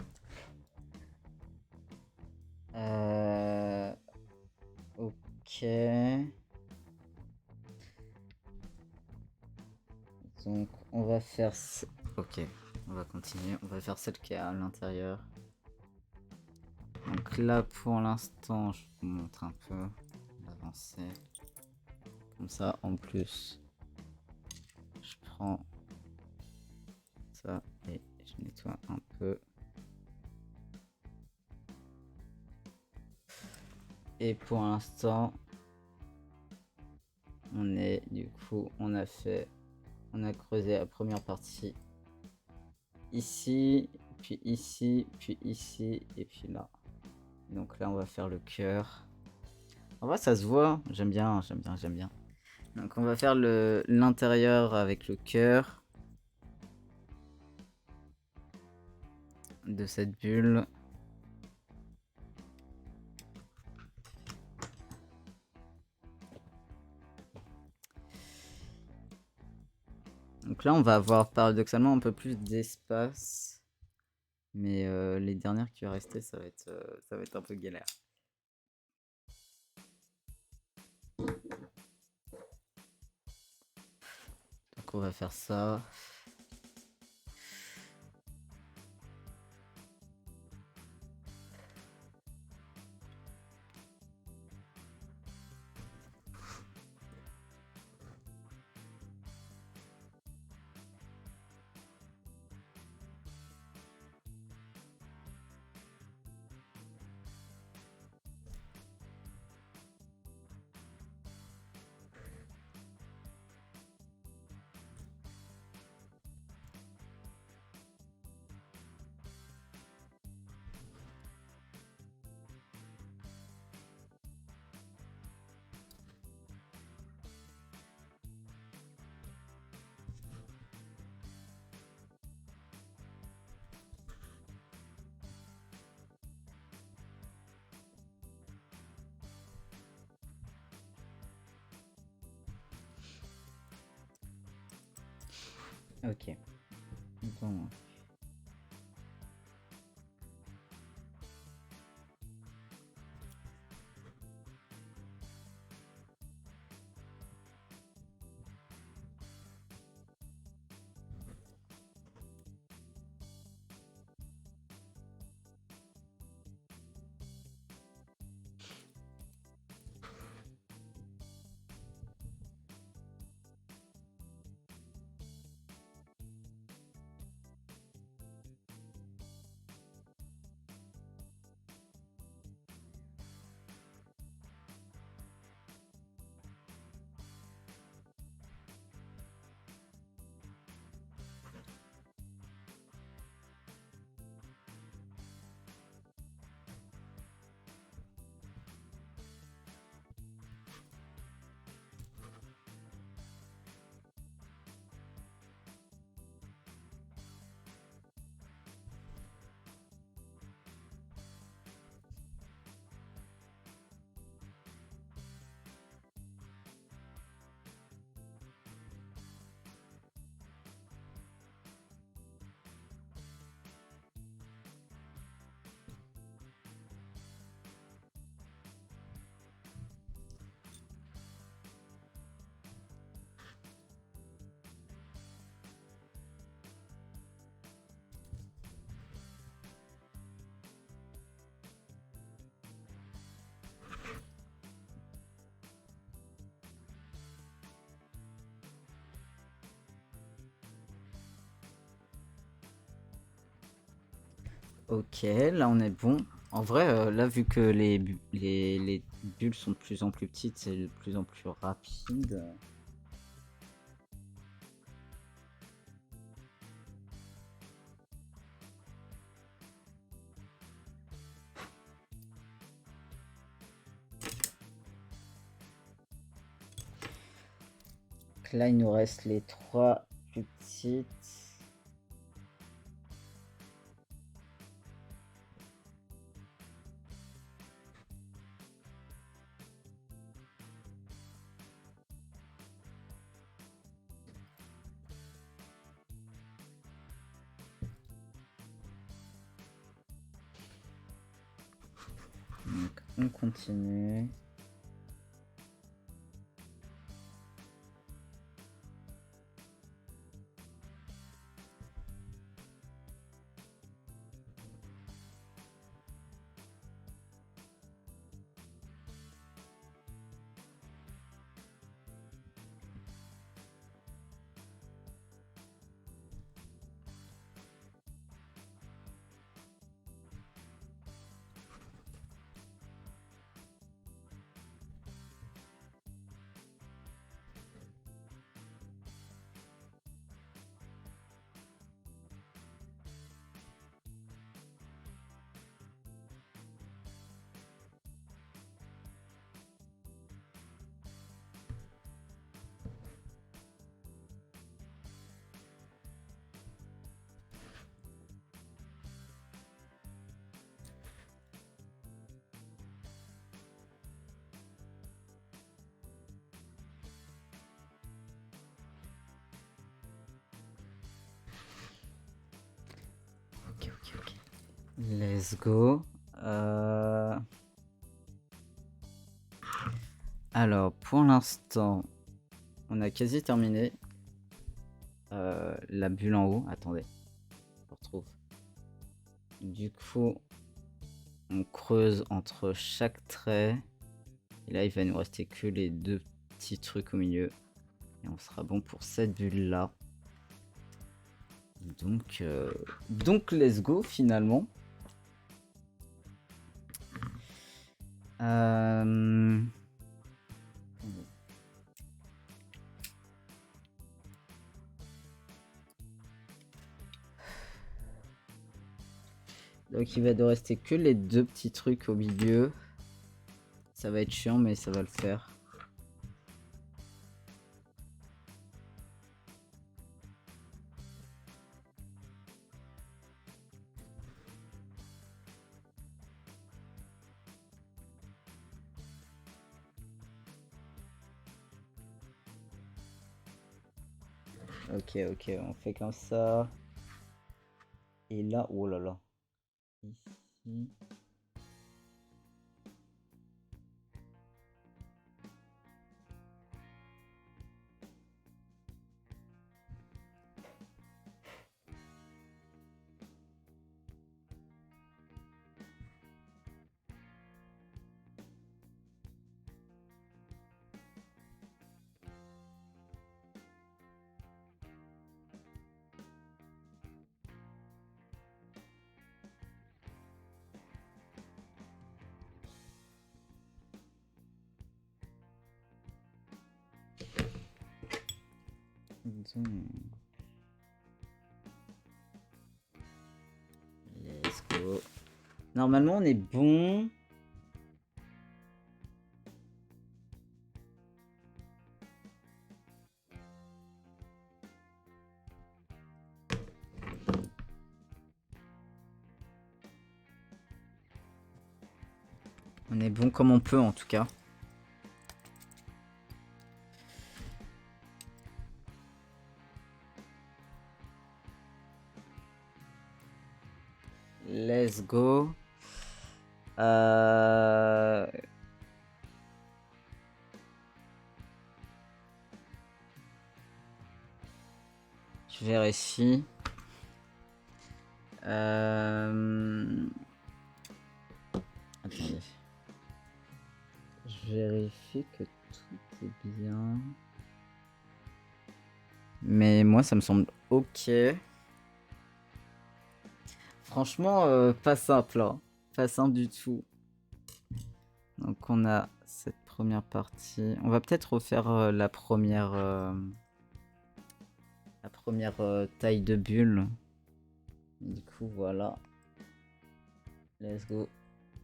Ok. Donc on va faire... Ok, on va continuer. On va faire celle qui est à l'intérieur. Donc là pour l'instant, je vous montre un peu. On va avancer. Comme ça, en plus, je prends ça et je nettoie un peu. Et pour l'instant, on est du coup, on a creusé la première partie ici, puis ici, et puis là. Donc là, on va faire le cœur. En vrai, ça se voit. J'aime bien. Donc on va faire l'intérieur avec le cœur de cette bulle. Donc là, on va avoir paradoxalement un peu plus d'espace. Mais les dernières qui vont rester, ça va être un peu galère. Donc on va faire ça. Ok. Bon. Ok, là on est bon. En vrai, là vu que les bulles sont de plus en plus petites, c'est de plus en plus rapide. Donc là il nous reste les 3 plus petites. On continue. Ok. Let's go. Alors, pour l'instant, on a quasi terminé. La bulle en haut. Attendez. Je retrouve. Du coup, on creuse entre chaque trait. Et là, il va nous rester que les deux petits trucs au milieu. Et on sera bon pour cette bulle-là. Donc, let's go finalement. Donc il va nous rester que les deux petits trucs au milieu. Ça va être chiant mais ça va le faire. Ok, on fait comme ça. Et là, oh là là. Ici. Let's go. Normalement, on est bon. On est bon comme on peut en tout cas. Let's go. Je vérifie. Attendez. Je vérifie que tout est bien. Mais moi, ça me semble ok. Franchement, pas simple, hein. Pas simple du tout. Donc on a cette première partie. On va peut-être refaire la première taille de bulle. Du coup, voilà. Let's go.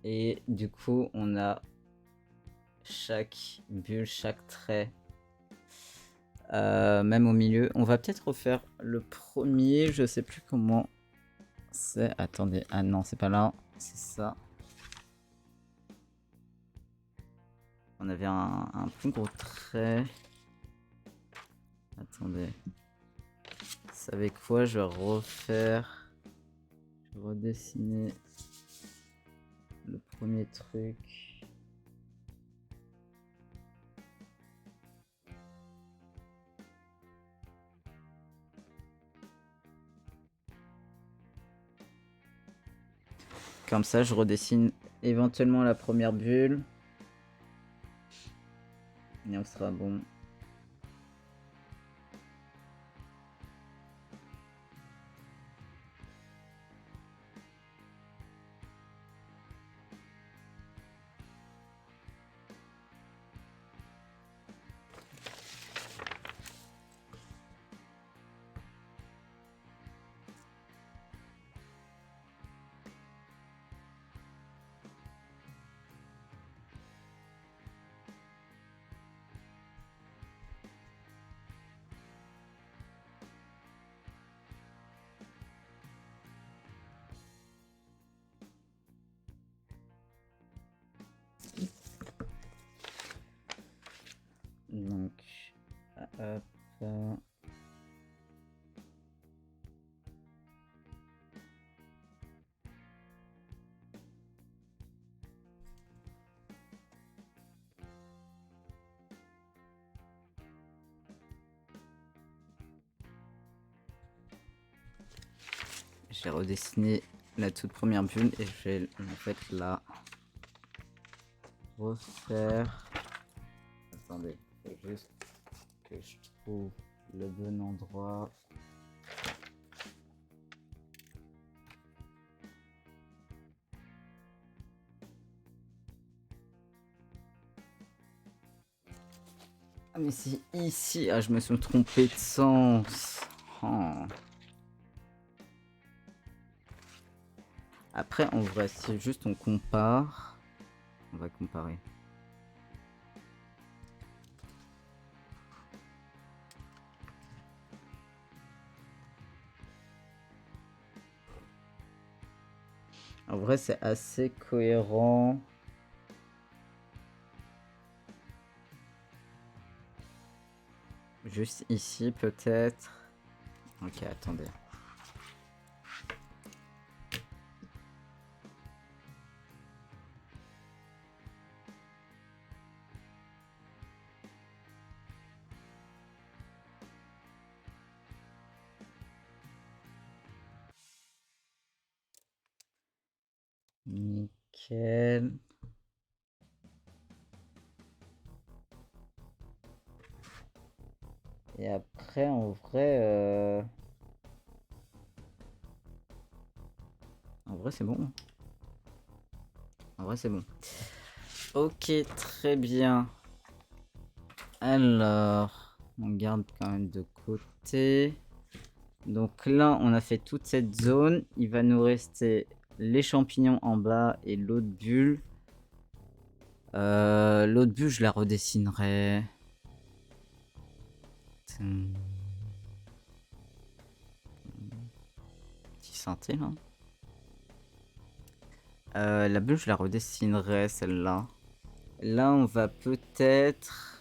Et du coup, on a chaque bulle, chaque trait. Même au milieu. On va peut-être refaire le premier. Je sais plus comment c'est. Attendez. Ah non, c'est pas là. C'est ça. On avait un plus gros trait. Attendez. Vous savez quoi? Je vais refaire. Je vais redessiner le premier truc. Comme ça, je redessine éventuellement la première bulle. Et on sera bon. Donc, hop. J'ai redessiné la toute première bulle et je vais en fait la refaire. Attendez, faut juste que je trouve le bon endroit. Ah mais c'est ici. Ah, je me suis trompé de sens. Oh. Après, en vrai, si juste on compare, on va comparer. En vrai, c'est assez cohérent. Juste ici, peut-être. Ok, attendez. Nickel. Et après, en vrai, c'est bon. En vrai, c'est bon. Ok, très bien. Alors, on garde quand même de côté. Donc là, on a fait toute cette zone. Il va nous rester les champignons en bas et l'autre bulle. L'autre bulle, je la redessinerai. Petit synthé là. La bulle, je la redessinerai celle-là. Là, on va peut-être.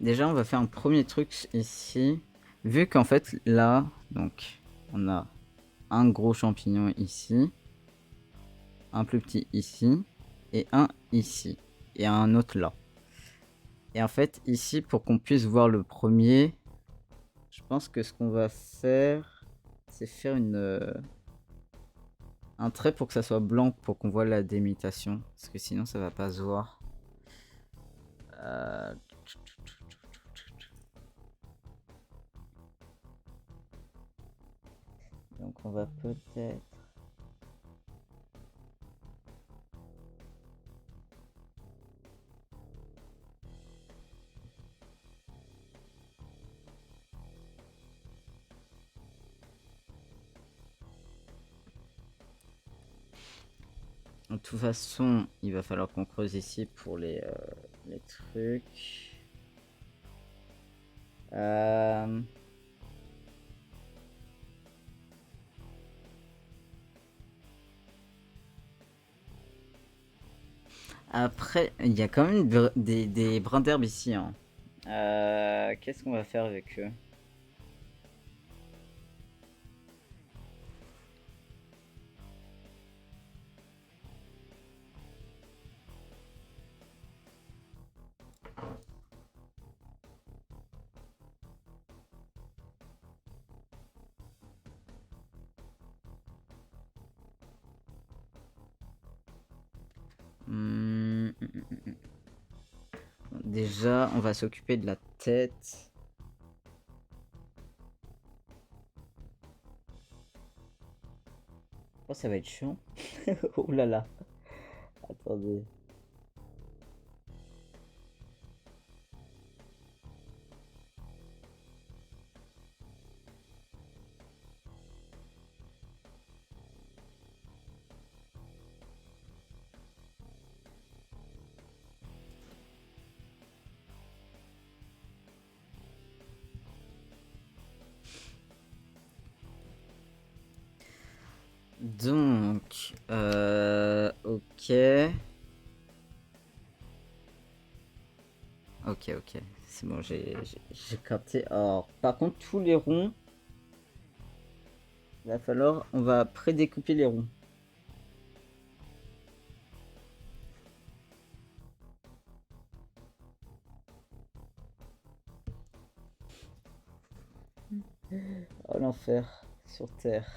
Déjà, on va faire un premier truc ici. Vu qu'en fait, là, donc, on a un gros champignon ici, un plus petit ici, et un ici, et un autre là. Et en fait, ici, pour qu'on puisse voir le premier, je pense que ce qu'on va faire, c'est faire un trait pour que ça soit blanc, pour qu'on voit la délimitation. Parce que sinon, ça va pas se voir. Donc on va peut-être... De toute façon, il va falloir qu'on creuse ici pour les trucs. Après, il y a quand même des brins d'herbe ici. Hein. Qu'est-ce qu'on va faire avec eux? Déjà, on va s'occuper de la tête. Oh, ça va être chiant. Oh là là. Attendez. Donc, ok. Ok. C'est bon, j'ai capté. Alors, par contre, tous les ronds, il va falloir. On va prédécouper les ronds. Oh, l'enfer. Sur Terre.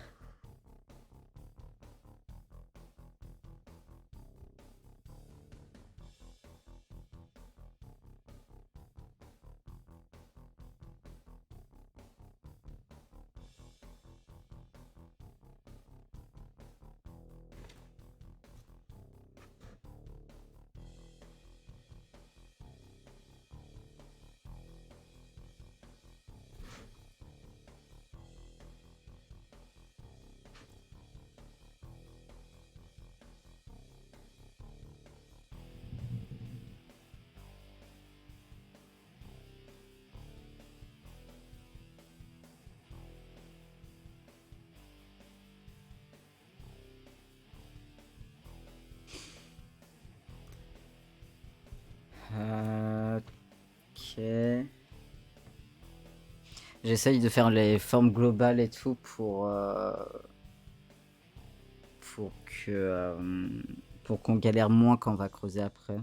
Ok. J'essaye de faire les formes globales et tout pour que pour qu'on galère moins quand on va creuser après.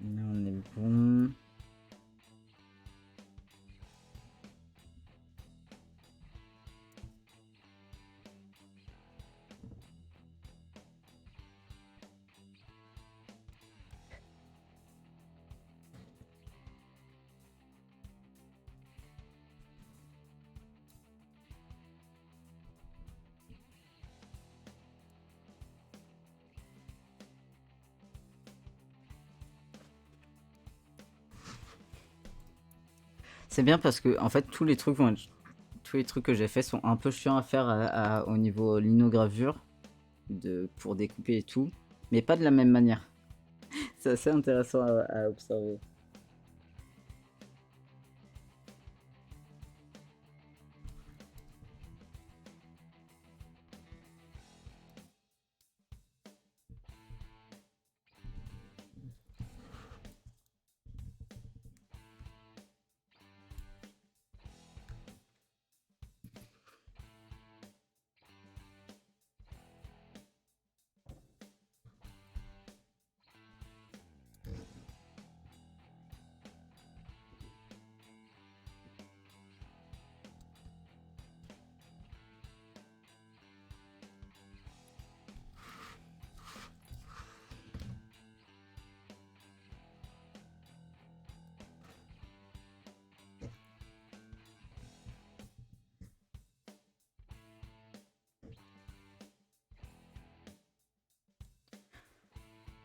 Là, on est bon. C'est bien parce que en fait tous les trucs tous les trucs que j'ai fait sont un peu chiants à faire au niveau linogravure pour découper et tout, mais pas de la même manière. C'est assez intéressant à observer.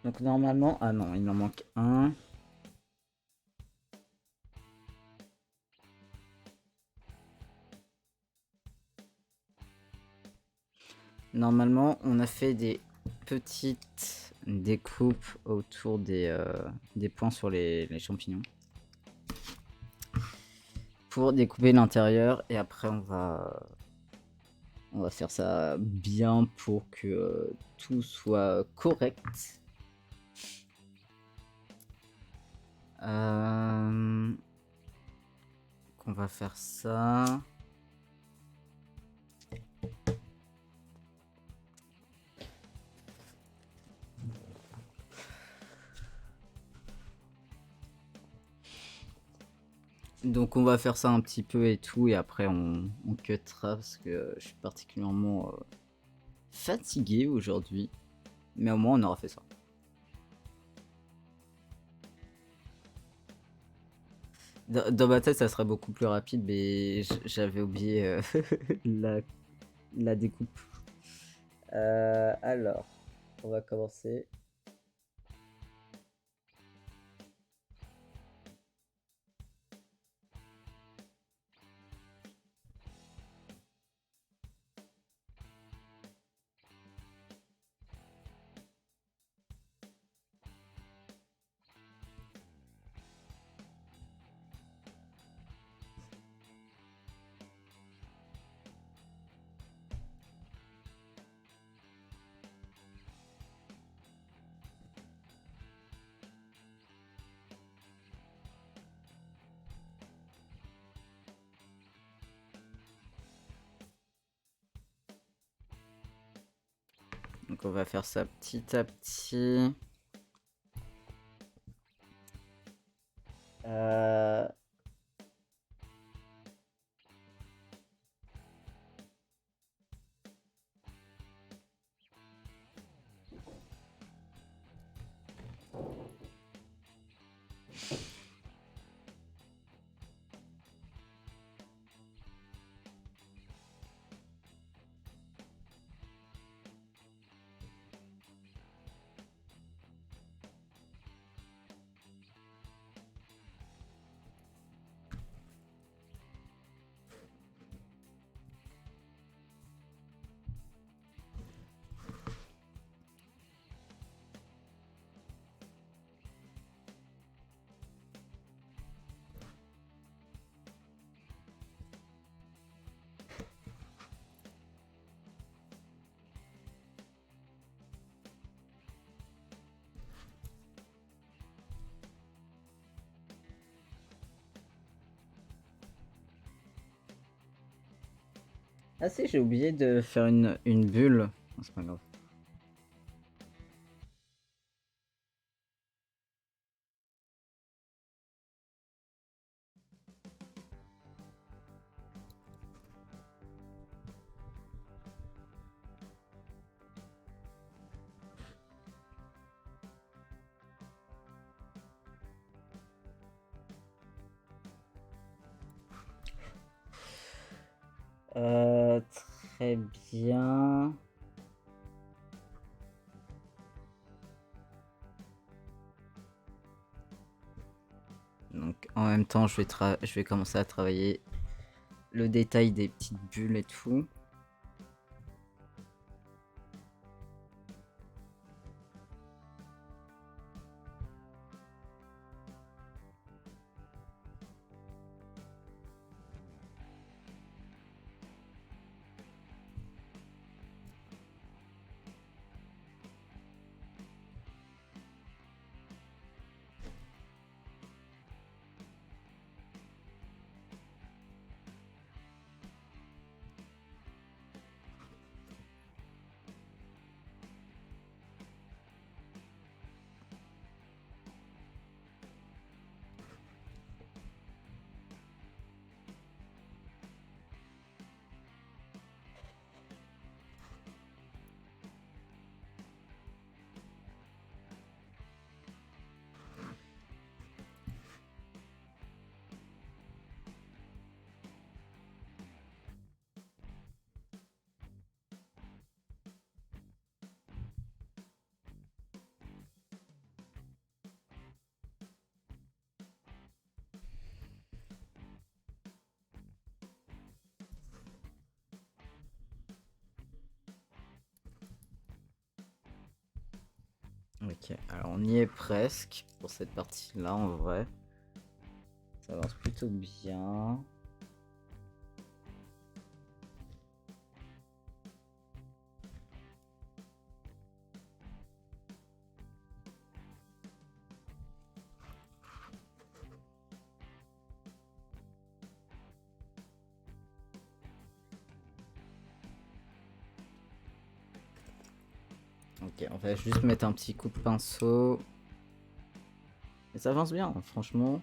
Donc normalement, ah non, il en manque un. Normalement, on a fait des petites découpes autour des points sur les champignons. Pour découper l'intérieur et après on va faire ça bien pour que tout soit correct. On va faire ça. Donc on va faire ça un petit peu et tout, et après on cuttera parce que je suis particulièrement fatigué aujourd'hui. Mais au moins on aura fait ça. Dans ma tête ça serait beaucoup plus rapide, mais j'avais oublié la découpe. Alors, on va commencer. Donc on va faire ça petit à petit. Ah si, j'ai oublié de faire une bulle. Oh, c'est pas grave. Très bien. Donc en même temps, je vais commencer à travailler le détail des petites bulles et tout. Ok, alors on y est presque pour cette partie-là en vrai. Ça avance plutôt bien. Ok, on va juste mettre un petit coup de pinceau. Et ça avance bien, franchement.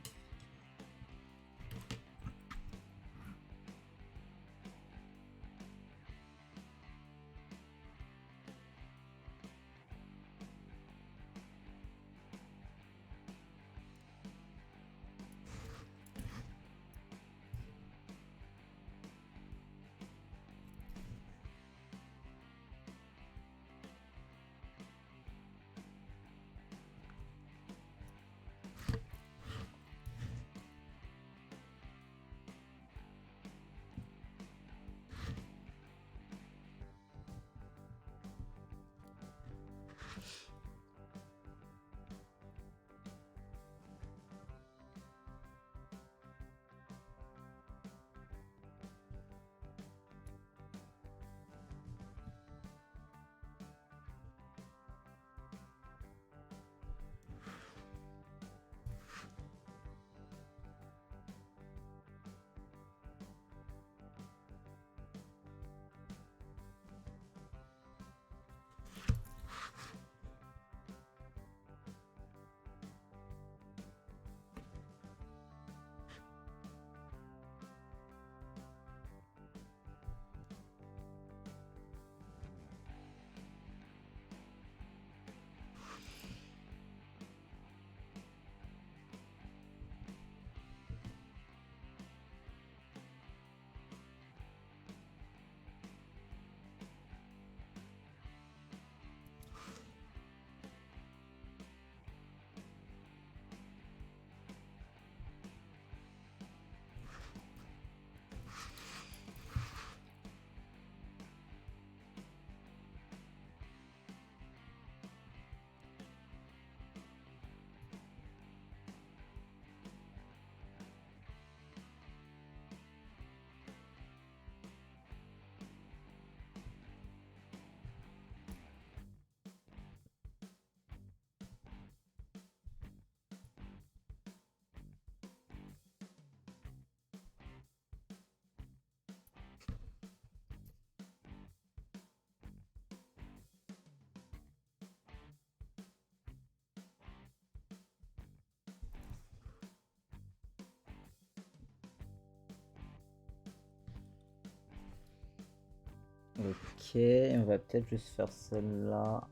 Ok, on va peut-être juste faire celle-là.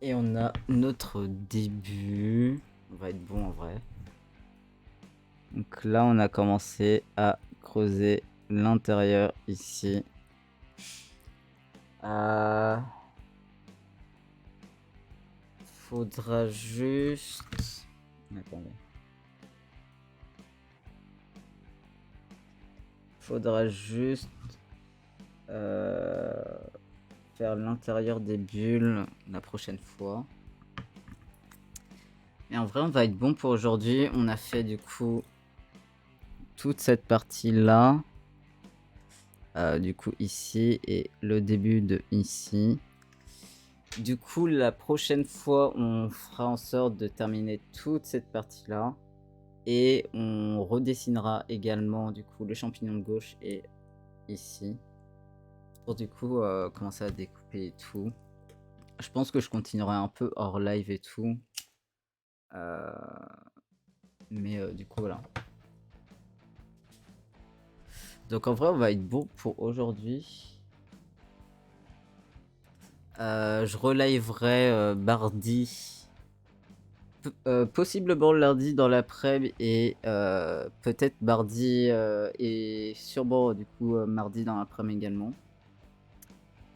Et on a notre début. On va être bon en vrai. Donc là, on a commencé à creuser l'intérieur ici. Faudra juste... Attendez. Faudra juste faire l'intérieur des bulles la prochaine fois. Et en vrai, on va être bon pour aujourd'hui. On a fait du coup toute cette partie-là. Du coup ici et le début de ici. Du coup, la prochaine fois, on fera en sorte de terminer toute cette partie-là. Et on redessinera également du coup le champignon de gauche et ici. Pour du coup commencer à découper et tout. Je pense que je continuerai un peu hors live et tout. Mais du coup voilà. Donc en vrai on va être bon pour aujourd'hui. Je reliverai mardi. Possiblement lundi dans l'après-midi et peut-être mardi et sûrement du coup mardi dans l'après-midi également.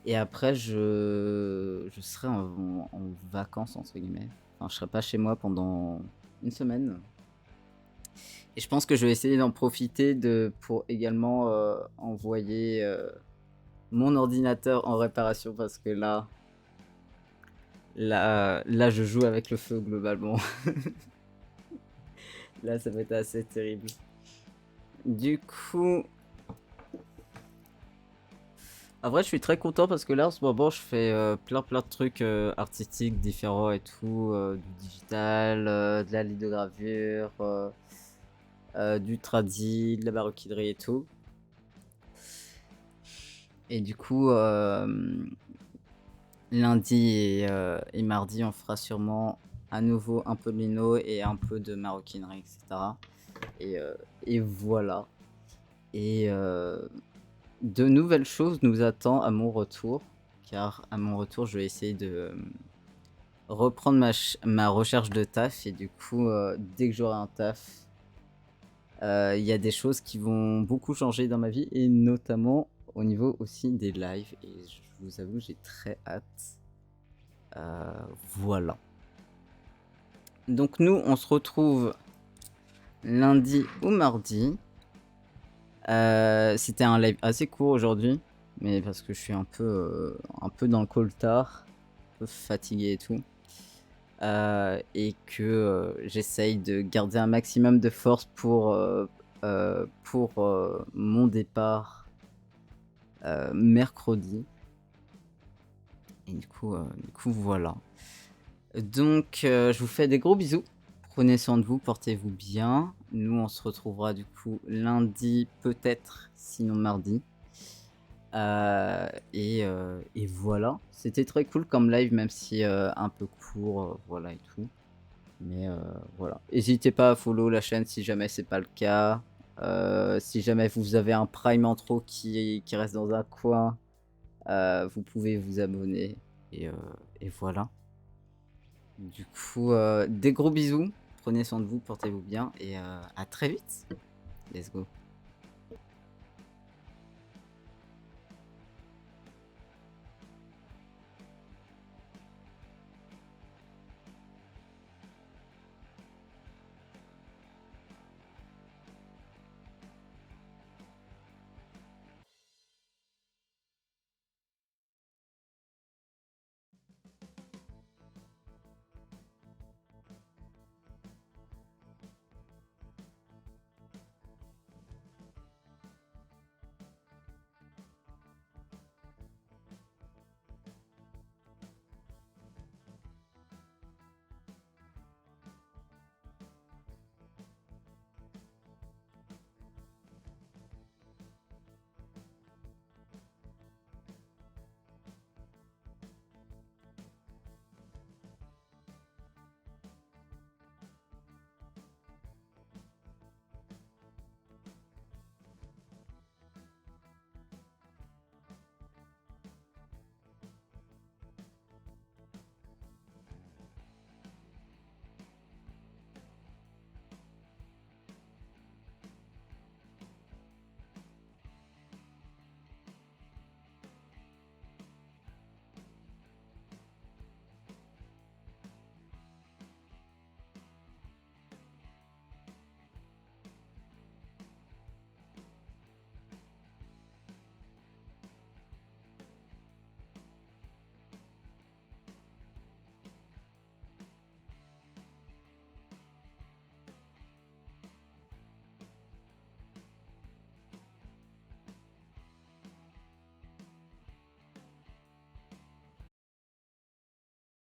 Et après je serai en vacances entre guillemets. Enfin, je serai pas chez moi pendant une semaine. Et je pense que je vais essayer d'en profiter pour également envoyer mon ordinateur en réparation parce que là, je joue avec le feu globalement. Là, ça va être assez terrible. Du coup, en vrai, je suis très content parce que là, en ce moment, je fais plein de trucs artistiques différents et tout, du digital, de la lithogravure, du tradi, de la maroquinerie et tout. Et du coup, lundi et mardi, on fera sûrement à nouveau un peu de lino et un peu de maroquinerie, etc. Et voilà. Et de nouvelles choses nous attendent à mon retour, car à mon retour, je vais essayer de reprendre ma recherche de taf. Et du coup, dès que j'aurai un taf, il y a des choses qui vont beaucoup changer dans ma vie, et notamment au niveau aussi des lives. Et je vous avoue, j'ai très hâte. Voilà. Donc nous, on se retrouve lundi ou mardi. C'était un live assez court aujourd'hui, mais parce que je suis un peu dans le coltard, un peu fatigué et tout. Et que j'essaye de garder un maximum de force pour mon départ mercredi. Et du coup, voilà. Donc, je vous fais des gros bisous. Prenez soin de vous, portez-vous bien. Nous, on se retrouvera du coup lundi, peut-être, sinon mardi. Et voilà. C'était très cool comme live, même si un peu court, voilà et tout. Mais voilà. N'hésitez pas à follow la chaîne si jamais c'est pas le cas. Si jamais vous avez un Prime en trop qui reste dans un coin, vous pouvez vous abonner. Et voilà. Du coup, des gros bisous. Prenez soin de vous, portez-vous bien et à très vite. Let's go.